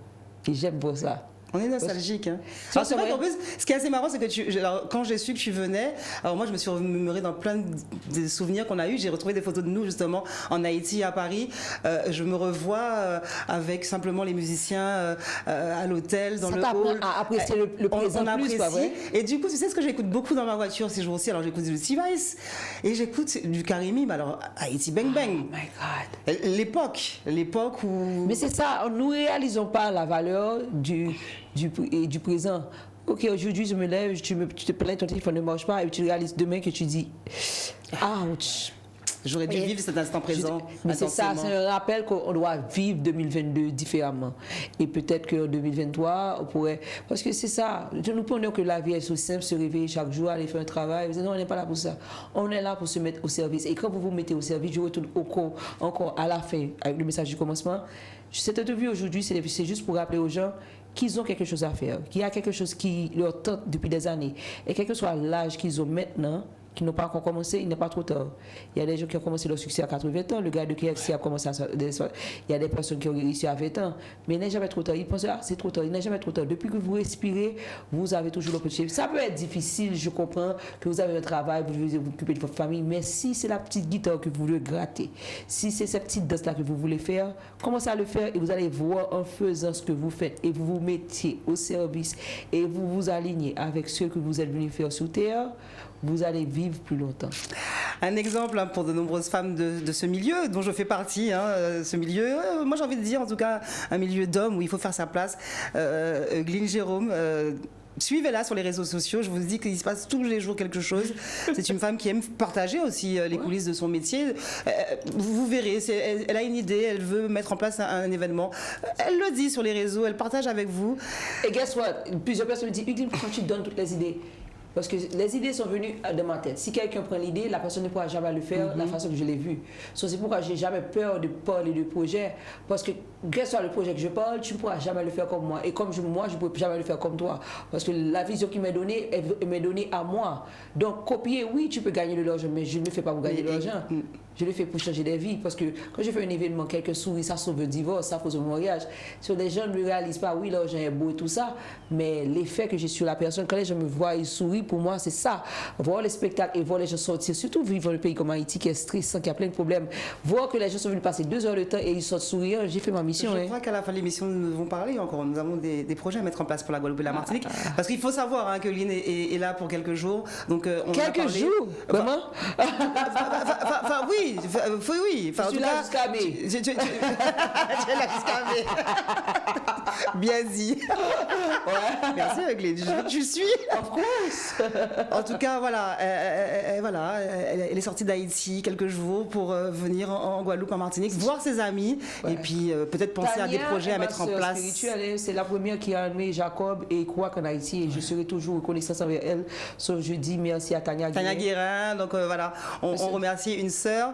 Et j'aime voir ça. On est nostalgique. Hein. Alors, c'est vrai qu'en plus, ce qui est assez marrant, c'est que quand j'ai su que tu venais, alors moi je me suis remémorée dans plein de souvenirs qu'on a eus. J'ai retrouvé des photos de nous justement en Haïti, à Paris. Je me revois avec simplement les musiciens à l'hôtel, dans le hall. À apprécier le présent on plus, pas vrai? Et du coup, tu sais ce que j'écoute beaucoup dans ma voiture ces jours-ci? Alors j'écoute du T-Vice et j'écoute du Karimi, mais alors Haïti Bang Bang. Oh my God. L'époque où... Mais c'est ça, nous ne réalisons pas la valeur du présent. Ok, aujourd'hui je me lève, tu te plains, ton téléphone ne marche pas, et tu réalises demain que tu dis ouch. J'aurais dû vivre cet instant présent. Mais c'est ça, c'est un rappel qu'on doit vivre 2022 différemment. Et peut-être qu'en 2023, on pourrait... Parce que c'est ça, nous pensons que la vie est aussi simple, se réveiller chaque jour, aller faire un travail. Non, on n'est pas là pour ça. On est là pour se mettre au service. Et quand vous vous mettez au service, je retourne encore à la fin, avec le message du commencement. Cette interview aujourd'hui, c'est juste pour rappeler aux gens qu'ils ont quelque chose à faire, qu'il y a quelque chose qui leur tente depuis des années. Et quel que soit l'âge qu'ils ont maintenant, qui n'ont pas encore commencé, il n'est pas trop tard. Il y a des gens qui ont commencé leur succès à 80 ans, le gars de KFC a commencé il y a des personnes qui ont réussi à 20 ans, mais il n'est jamais trop tard. Ils pensent, c'est trop tard, il n'est jamais trop tard. Depuis que vous respirez, vous avez toujours l'opportunité. Ça peut être difficile, je comprends, que vous avez un travail, vous devez vous occuper de votre famille, mais si c'est la petite guitare que vous voulez gratter, si c'est cette petite danse-là que vous voulez faire, commencez à le faire et vous allez voir en faisant ce que vous faites et vous vous mettez au service et vous vous alignez avec ce que vous êtes venu faire sur Terre, vous allez vivre plus longtemps. Un exemple pour de nombreuses femmes de ce milieu, dont je fais partie, ce milieu, moi j'ai envie de dire en tout cas un milieu d'hommes où il faut faire sa place. Glyne Jérôme, suivez-la sur les réseaux sociaux, je vous dis qu'il se passe tous les jours quelque chose. C'est une femme qui aime partager aussi les coulisses de son métier. Vous verrez, elle a une idée, elle veut mettre en place un événement. Elle le dit sur les réseaux, elle partage avec vous. Et guess what? Plusieurs personnes me disent, Glyne, pourquoi tu donnes toutes les idées? Parce que les idées sont venues de ma tête. Si quelqu'un prend l'idée, la personne ne pourra jamais le faire de la façon que je l'ai vu. C'est pourquoi je n'ai jamais peur de parler de projet. Parce que, quel soit le projet que je parle, tu ne pourras jamais le faire comme moi. Et comme moi, je ne pourrai jamais le faire comme toi. Parce que la vision qui m'est donnée, elle m'est donnée à moi. Donc, copier, oui, tu peux gagner de l'argent, mais je ne le fais pas pour gagner de l'argent. Je le fais pour changer des vies. Parce que quand je fais un événement, quelqu'un sourit, ça sauve un divorce, ça sauve un mariage. Si les gens ne réalisent pas, oui, l'argent est beau et tout ça, mais l'effet que j'ai sur la personne, quand les gens me voient, ils sourient, pour moi, c'est ça. Voir les spectacles et voir les gens sortir, surtout vivre dans un pays comme Haïti qui est stressant, qui a plein de problèmes. Voir que les gens sont venus passer 2 heures de temps et ils sortent souriants, j'ai fait ma mission. Je crois qu'à la fin de l'émission, nous devons parler encore. Nous avons des projets à mettre en place pour la Guadeloupe et la Martinique. Parce qu'il faut savoir que Glyne est là pour quelques jours. Donc, on quelques jours? Comment? Enfin, oui. Enfin, je suis là jusqu'à mai. Tu es là jusqu'à mai. Bien dit. Ouais. Merci, Glyne. Tu suis. Of course. En tout cas, voilà, elle est sortie d'Haïti quelques jours pour venir en Guadeloupe, en Martinique, voir ses amis et puis peut-être penser à des projets à mettre en place. C'est la première qui a amené Jacob et Kouak en Haïti et je serai toujours reconnaissante envers elle. So, je dis merci à Tania Guérin. Donc voilà, on remercie une sœur,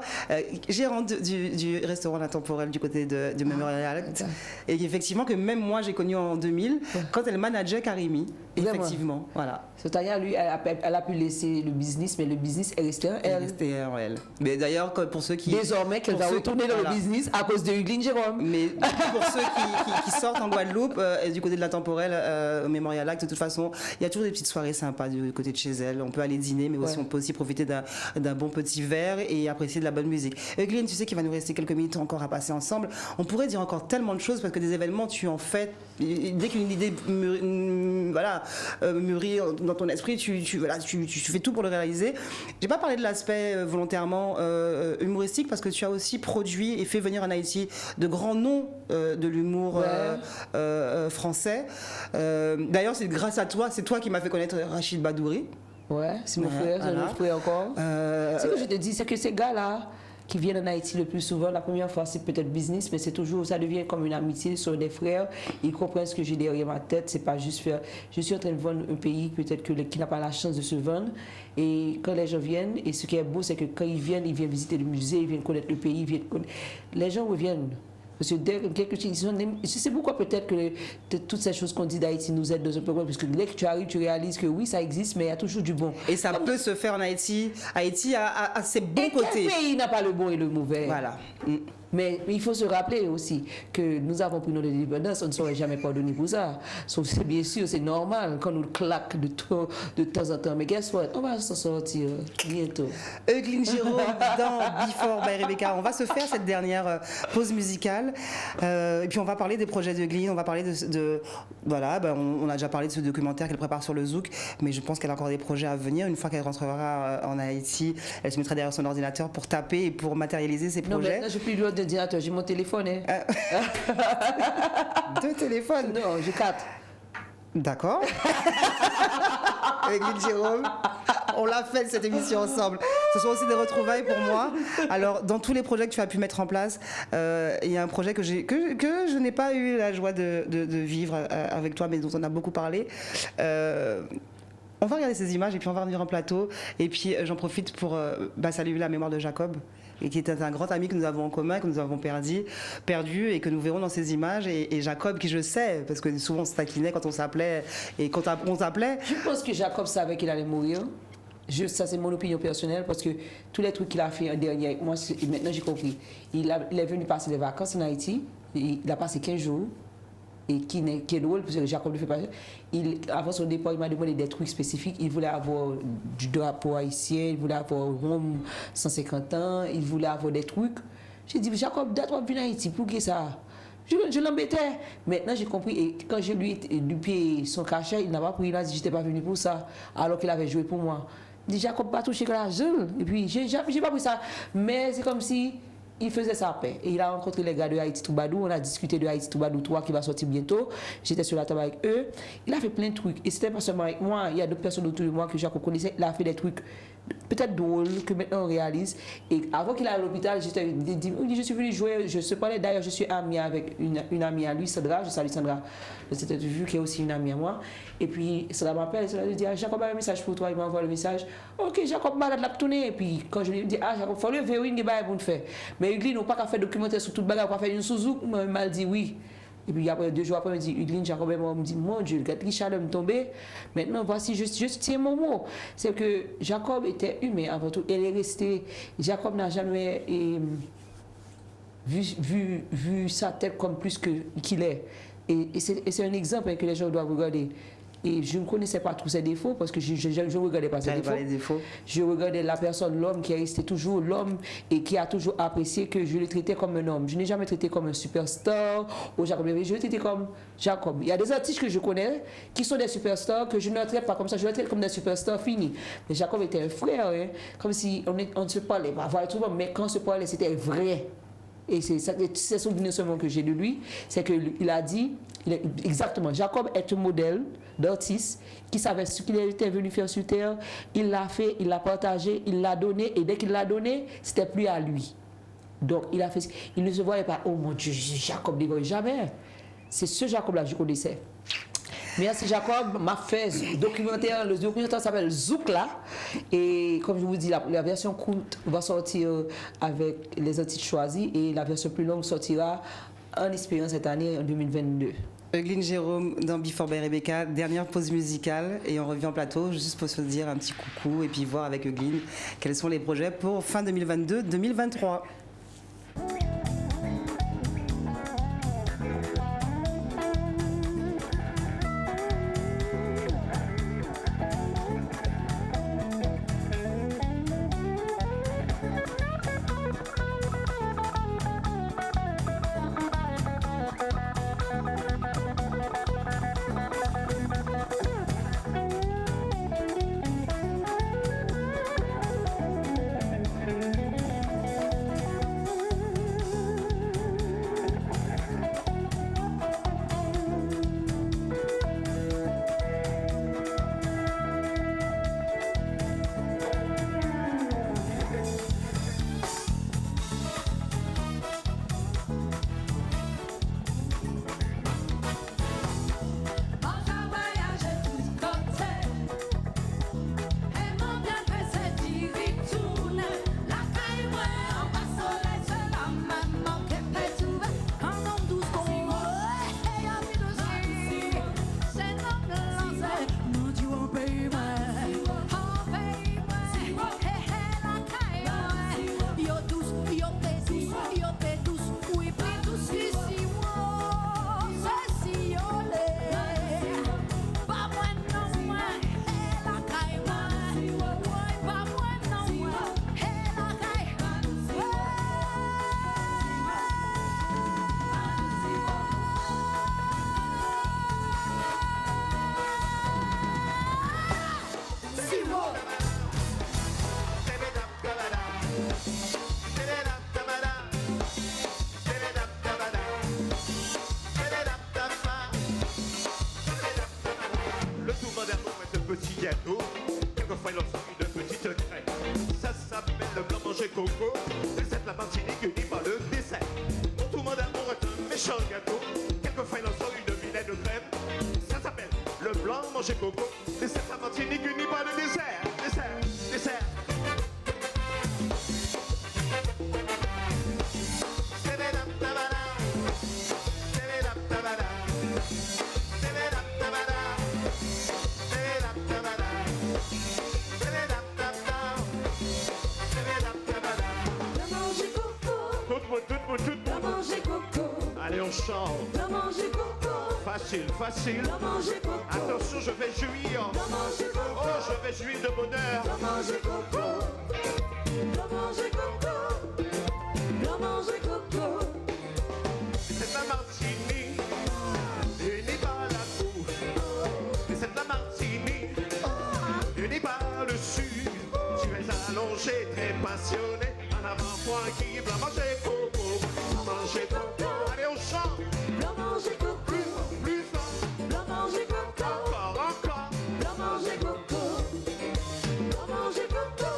gérante du restaurant L'Intemporel du côté de Memorial. Et effectivement, que même moi j'ai connu en 2000 quand elle manageait Karimi. Effectivement, voilà. Tania, lui, elle a pu laisser le business, mais le business est resté en elle. Mais d'ailleurs, pour ceux qui... Désormais, qu'elle va retourner dans le business à cause de Hugueline Jérôme. Mais pour ceux qui sortent en Guadeloupe, du côté de l'Intemporel, au Memorial Act, de toute façon, il y a toujours des petites soirées sympas du côté de chez elle. On peut aller dîner, mais aussi on peut aussi profiter d'un bon petit verre et apprécier de la bonne musique. Hugueline, tu sais qu'il va nous rester quelques minutes encore à passer ensemble. On pourrait dire encore tellement de choses parce que des événements, tu en fais. Dès qu'une idée mûrit dans ton esprit, tu fais tout pour le réaliser. J'ai pas parlé de l'aspect volontairement humoristique parce que tu as aussi produit et fait venir en Haïti de grands noms de l'humour français. D'ailleurs, c'est grâce à toi, c'est toi qui m'as fait connaître Rachid Badouri. Ouais, c'est mon frère, c'est mon frère encore. Ce que je te dis, c'est que ces gars-là qui viennent en Haïti le plus souvent, la première fois c'est peut-être business, mais c'est toujours, ça devient comme une amitié, ce sont des frères, ils comprennent ce que j'ai derrière ma tête, c'est pas juste faire, je suis en train de vendre un pays peut-être qui n'a pas la chance de se vendre, et quand les gens viennent, et ce qui est beau c'est que quand ils viennent visiter le musée, ils viennent connaître le pays, les gens reviennent. Parce que c'est pourquoi peut-être que toutes ces choses qu'on dit d'Haïti nous aident dans un peu, parce que dès que tu arrives, tu réalises que oui, ça existe, mais il y a toujours du bon. Et ça peut se faire en Haïti. Haïti a ses bons côtés. Quel pays n'a pas le bon et le mauvais? Voilà. Mais il faut se rappeler aussi que nous avons pris notre indépendance, on ne saurait jamais pardonner pour ça. Sauf que bien sûr, c'est normal quand nous claque de temps en temps. Mais guess what? On va s'en sortir bientôt. Hugueline Jérôme dans Before by Rebecca. On va se faire cette dernière pause musicale. Et puis on va parler des projets d'Hugueline, on va parler on a déjà parlé de ce documentaire qu'elle prépare sur le Zouk, mais je pense qu'elle a encore des projets à venir. Une fois qu'elle rentrera en Haïti, elle se mettra derrière son ordinateur pour taper et pour matérialiser ses projets. Non, mais là, je plus le ordinateur, j'ai mon téléphone. Deux téléphones? Non, j'ai 4. D'accord. Avec Hugueline Jérôme, on l'a fait cette émission ensemble. Ce sont aussi des retrouvailles pour moi. Alors, dans tous les projets que tu as pu mettre en place, il y a un projet que je n'ai pas eu la joie de vivre avec toi, mais dont on a beaucoup parlé. On va regarder ces images et puis on va revenir en plateau. Et puis j'en profite pour saluer la mémoire de Jacob, et qui était un grand ami que nous avons en commun, que nous avons perdu et que nous verrons dans ces images. Et Jacob, qui je sais, parce que souvent on se taquinait quand on s'appelait et quand on s'appelait. Je pense que Jacob savait qu'il allait mourir. Ça, c'est mon opinion personnelle, parce que tous les trucs qu'il a fait en dernier avec moi, maintenant j'ai compris. Il est venu passer des vacances en Haïti, il a passé 15 jours. Et qui est drôle, parce que Jacob ne fait pas. Avant son départ, il m'a demandé des trucs spécifiques. Il voulait avoir du drapeau haïtien, il voulait avoir Rome 150 ans, il voulait avoir des trucs. J'ai dit, Jacob, date-toi venir en Haïti, pour que ça. Je l'embêtais. Maintenant, j'ai compris. Et quand je lui ai dupié son cachet, il n'a pas pris. Il a dit, je n'étais pas venu pour ça, alors qu'il avait joué pour moi. Il dit, Jacob, pas touché que l'argent. Et puis, j'ai pas pris ça. Mais c'est comme si il faisait sa paix. Et il a rencontré les gars de Haïti Toubadou. On a discuté de Haïti Toubadou 3 qui va sortir bientôt. J'étais sur la table avec eux. Il a fait plein de trucs. Et c'était pas seulement avec moi. Il y a d'autres personnes autour de moi que Jacob connaissait. Il a fait des trucs peut-être drôles que maintenant on réalise. Et avant qu'il aille à l'hôpital, je suis venu jouer. Je se parlais. D'ailleurs, je suis amie avec une amie à lui, Sandra. Je salue Sandra. C'était vu qui est aussi une amie à moi. Et puis, Sandra m'appelle. Sandra lui dit, Jacob a un message pour toi. Il m'envoie le message. Ok, Jacob malade, l'a tourné. Et puis, quand je lui dis, Jacob, il faut le faire, il pour le faire. Mais Hugueline, on n'a pas faire documentaire sur toute bagarre, on va faire une Suzuki. Il m'a dit oui. Et puis après, 2 jours après, il me dit, Hugueline, Jacob me dit, mon Dieu, regarde Richard me tomber. Maintenant, voici, je tiens mon mot. C'est que Jacob était humain avant tout. Elle est restée. Jacob n'a jamais vu sa tête comme plus qu'il est. Et c'est un exemple que les gens doivent regarder. Et je ne connaissais pas tous ses défauts parce que je ne regardais pas ses défauts. Je regardais la personne, l'homme qui est resté toujours l'homme et qui a toujours apprécié que je le traitais comme un homme. Je n'ai jamais traité comme un superstar ou Jacob. Je le traitais comme Jacob. Il y a des artistes que je connais qui sont des superstars que je ne traite pas comme ça. Je les traite comme des superstars finis. Mais Jacob était un frère, hein, comme si on se parlait pas. Mais quand on se parlait, c'était vrai. et c'est ces souvenirs seulement que j'ai de lui, c'est qu'il a dit, exactement, Jacob est un modèle d'artiste qui savait ce qu'il était venu faire sur Terre, il l'a fait, il l'a partagé, il l'a donné, et dès qu'il l'a donné, c'était plus à lui. Donc il a fait, il ne se voyait pas, oh mon Dieu, Jacob ne voyait jamais. C'est ce Jacob-là que je connaissais. Merci Jacob, m'a fait documentaire, le documentaire s'appelle Zoukla, et comme je vous dis, la version courte va sortir avec les artistes choisis, et la version plus longue sortira en espérant cette année, en 2022. Eugline Jérôme dans Before by Rebecca, dernière pause musicale et on revient en plateau juste pour se dire un petit coucou et puis voir avec Eugline quels sont les projets pour fin 2022-2023. Quelquefois il en sort une petite crème. Ça s'appelle le blanc manger coco. C'est la Martinique unie par le dessert. Mon tout monde d'amour est un méchant gâteau. Quelquefois il en sort une vilaine crème. Ça s'appelle le blanc manger coco. C'est la Martinique unie par le dessert. Dessert. Tout manger coco. Allez, on chante. Tout manger coco. Facile. Tout manger coco. Attention, je vais jouir. Tout manger coco. Oh, je vais jouir de bonheur. Tout manger coco. Tout manger coco. Tout manger coco. C'est la Martinique, unie par la bouche. C'est la Martinique, unie par le sud. Tu es allongé, très passionné. En avant, point qui blanc manger coco. Manger coco. Allez, on chante. Blanc manger coco. Plus fort. Blanc manger coco. Encore. Blanc manger coco. Blanc manger coco.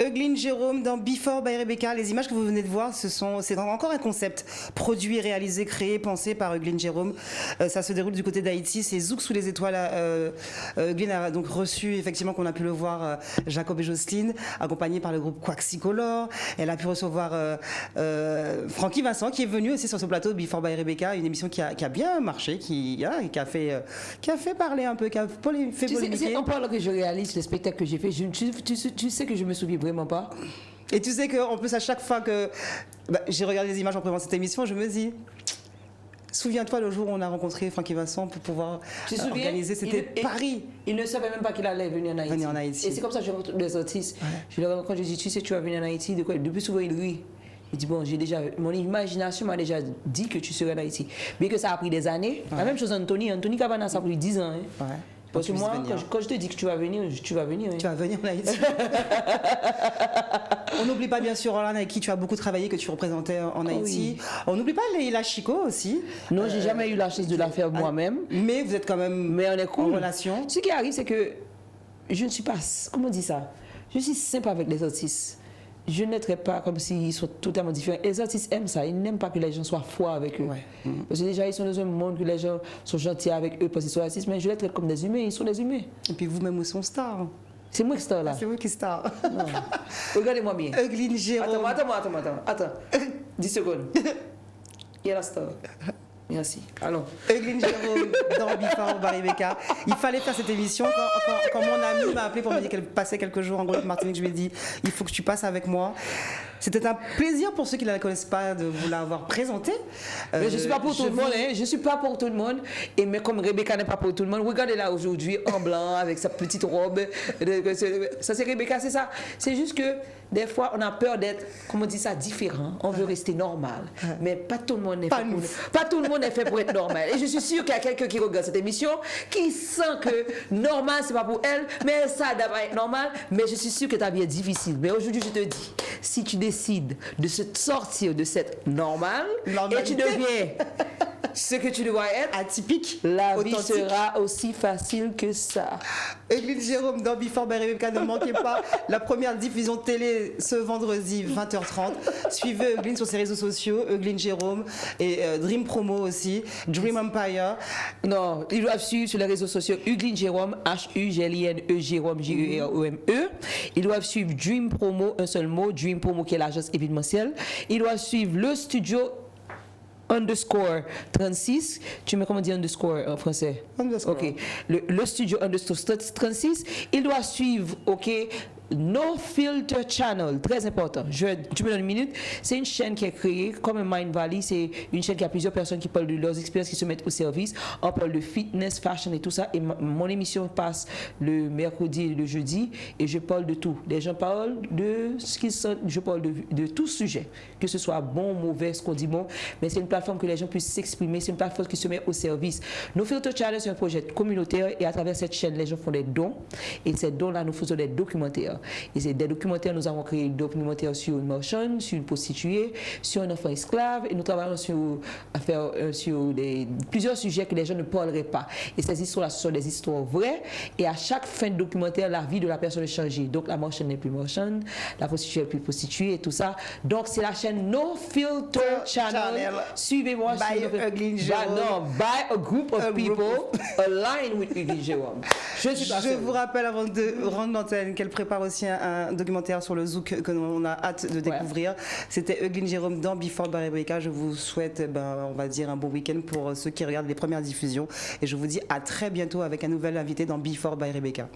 Eugline Jérôme dans Before by Rebecca. Les images que vous venez de voir, c'est encore un concept produit, réalisé, créé, pensé par Eugline Jérôme. Ça se déroule du côté d'Haïti. C'est Zouk sous les étoiles. Eugline a donc reçu, effectivement, qu'on a pu le voir, Jacob et Jocelyne, accompagnés par le groupe Quaxicolor. Elle a pu recevoir Francky Vincent, qui est venu aussi sur ce plateau Before by Rebecca, une émission qui a bien marché, qui a fait parler un peu, qui a fait polémiquer. On parle que je réalise le spectacle que j'ai fait. Tu sais que je me souviens vraiment pas. Et tu sais qu'en plus, à chaque fois que j'ai regardé les images en préparant cette émission, je me dis, souviens-toi le jour où on a rencontré Francky Vincent pour pouvoir organiser, c'était Paris. Il ne savait même pas qu'il allait venir en Haïti. Et c'est comme ça que je rencontre des artistes. Ouais. Je leur rencontre, je dis, tu sais, tu vas venir en Haïti, de quoi? Depuis souvent, il rit. Il dit, bon, mon imagination m'a déjà dit que tu serais en Haïti. Bien que ça a pris des années. Ouais. La même chose Anthony Cabana, ça a pris 10 ans. Hein. Ouais. Parce que moi, quand je te dis que tu vas venir, tu vas venir. Hein. Tu vas venir en Haïti. On n'oublie pas bien sûr Orlane avec qui tu as beaucoup travaillé, que tu représentais en Haïti. Oui. On n'oublie pas Leila Chico aussi. Non, j'ai jamais eu la chance de la faire moi-même. Mais vous êtes quand même en relation. Ce qui arrive, c'est que je ne suis pas... Comment on dit ça? Je suis simple avec les artistes. Je ne traite pas comme s'ils sont totalement différents. Les artistes aiment ça. Ils n'aiment pas que les gens soient froids avec eux. Ouais. Parce que déjà, ils sont dans un monde que les gens sont gentils avec eux parce qu'ils sont artistes. Mais je les traite comme des humains. Ils sont des humains. Et puis vous-même, aussi, sont stars. C'est moi qui star là. C'est moi qui star. Regardez-moi bien. Eugline Jérôme. Attends. 10 secondes. Il y a la star. Merci. Allons. Eugline Jérôme dans Before by Rebecca. Il fallait faire cette émission. Quand mon ami m'a appelé pour me dire qu'elle passait quelques jours en Guadeloupe-Martinique, je lui ai dit il faut que tu passes avec moi. C'était un plaisir pour ceux qui ne la connaissent pas de vous l'avoir présentée. Mais je ne suis pas pour tout le monde. Hein. Je ne suis pas pour tout le monde. Mais comme Rebecca n'est pas pour tout le monde, regardez-la aujourd'hui en blanc avec sa petite robe. Ça c'est Rebecca, c'est ça. C'est juste que des fois on a peur d'être, comment on dit ça, différent. On veut rester normal. Mais pas tout le monde n'est fait. Pas tout le monde est fait pour être normal. Et je suis sûre qu'il y a quelqu'un qui regarde cette émission qui sent que normal c'est pas pour elle, mais ça doit être normal. Mais je suis sûre que ta vie est difficile. Mais aujourd'hui je te dis, si tu décides de se sortir de cette normale et tu deviens ce que tu dois être, atypique, la vie sera aussi facile que ça. Eugline Jérôme dans Before by Rebecca, ne manquez pas la première diffusion télé ce vendredi 20h30. Suivez Eugline sur ses réseaux sociaux, Eugline Jérôme et Dream Promo aussi, Dream Empire. Non, ils doivent suivre sur les réseaux sociaux Eugline Jérôme, H-U-G-L-I-N-E, Jérôme, J-E-R-O-M-E. Ils doivent suivre Dream Promo, un seul mot, Dream Promo qui est l'agence événementielle. Ils doivent suivre le studio _ 36, tu mets comment dire underscore en français? Underscore. Ok. Le studio _ 36, il doit suivre, ok, No Filter Channel, très important. Tu me donnes une minute. C'est une chaîne qui est créée comme un Mind Valley. C'est une chaîne qui a plusieurs personnes qui parlent de leurs expériences, qui se mettent au service. On parle de fitness, fashion et tout ça. Et mon émission passe le mercredi et le jeudi. Et je parle de tout. Les gens parlent de ce qu'ils sentent. Je parle de tout sujet. Que ce soit bon, mauvais, ce qu'on dit bon. Mais c'est une plateforme que les gens puissent s'exprimer. C'est une plateforme qui se met au service. No Filter Channel, c'est un projet communautaire. Et à travers cette chaîne, les gens font des dons. Et ces dons-là, nous faisons des documentaires. Et c'est des documentaires, nous avons créé des documentaires sur une marchande, sur une prostituée, sur un enfant esclave, et nous travaillons sur plusieurs sujets que les gens ne parleraient pas. Et ces histoires-là, ce sont des histoires vraies, et à chaque fin de documentaire, la vie de la personne est changée. Donc la marchande n'est plus marchande, la prostituée n'est plus prostituée, et tout ça. Donc c'est la chaîne No Filter Channel. Suivez-moi sur Eugline Jérôme. Non, by a group of people aligned with Eugline Jérôme. Je vous rappelle avant de rendre l'antenne qu'elle prépare aussi un documentaire sur le zouk que l'on a hâte de découvrir. C'était Eugline Jérôme dans Before by Rebecca. Je vous souhaite, on va dire, un bon week-end pour ceux qui regardent les premières diffusions. Et je vous dis à très bientôt avec un nouvel invité dans Before by Rebecca.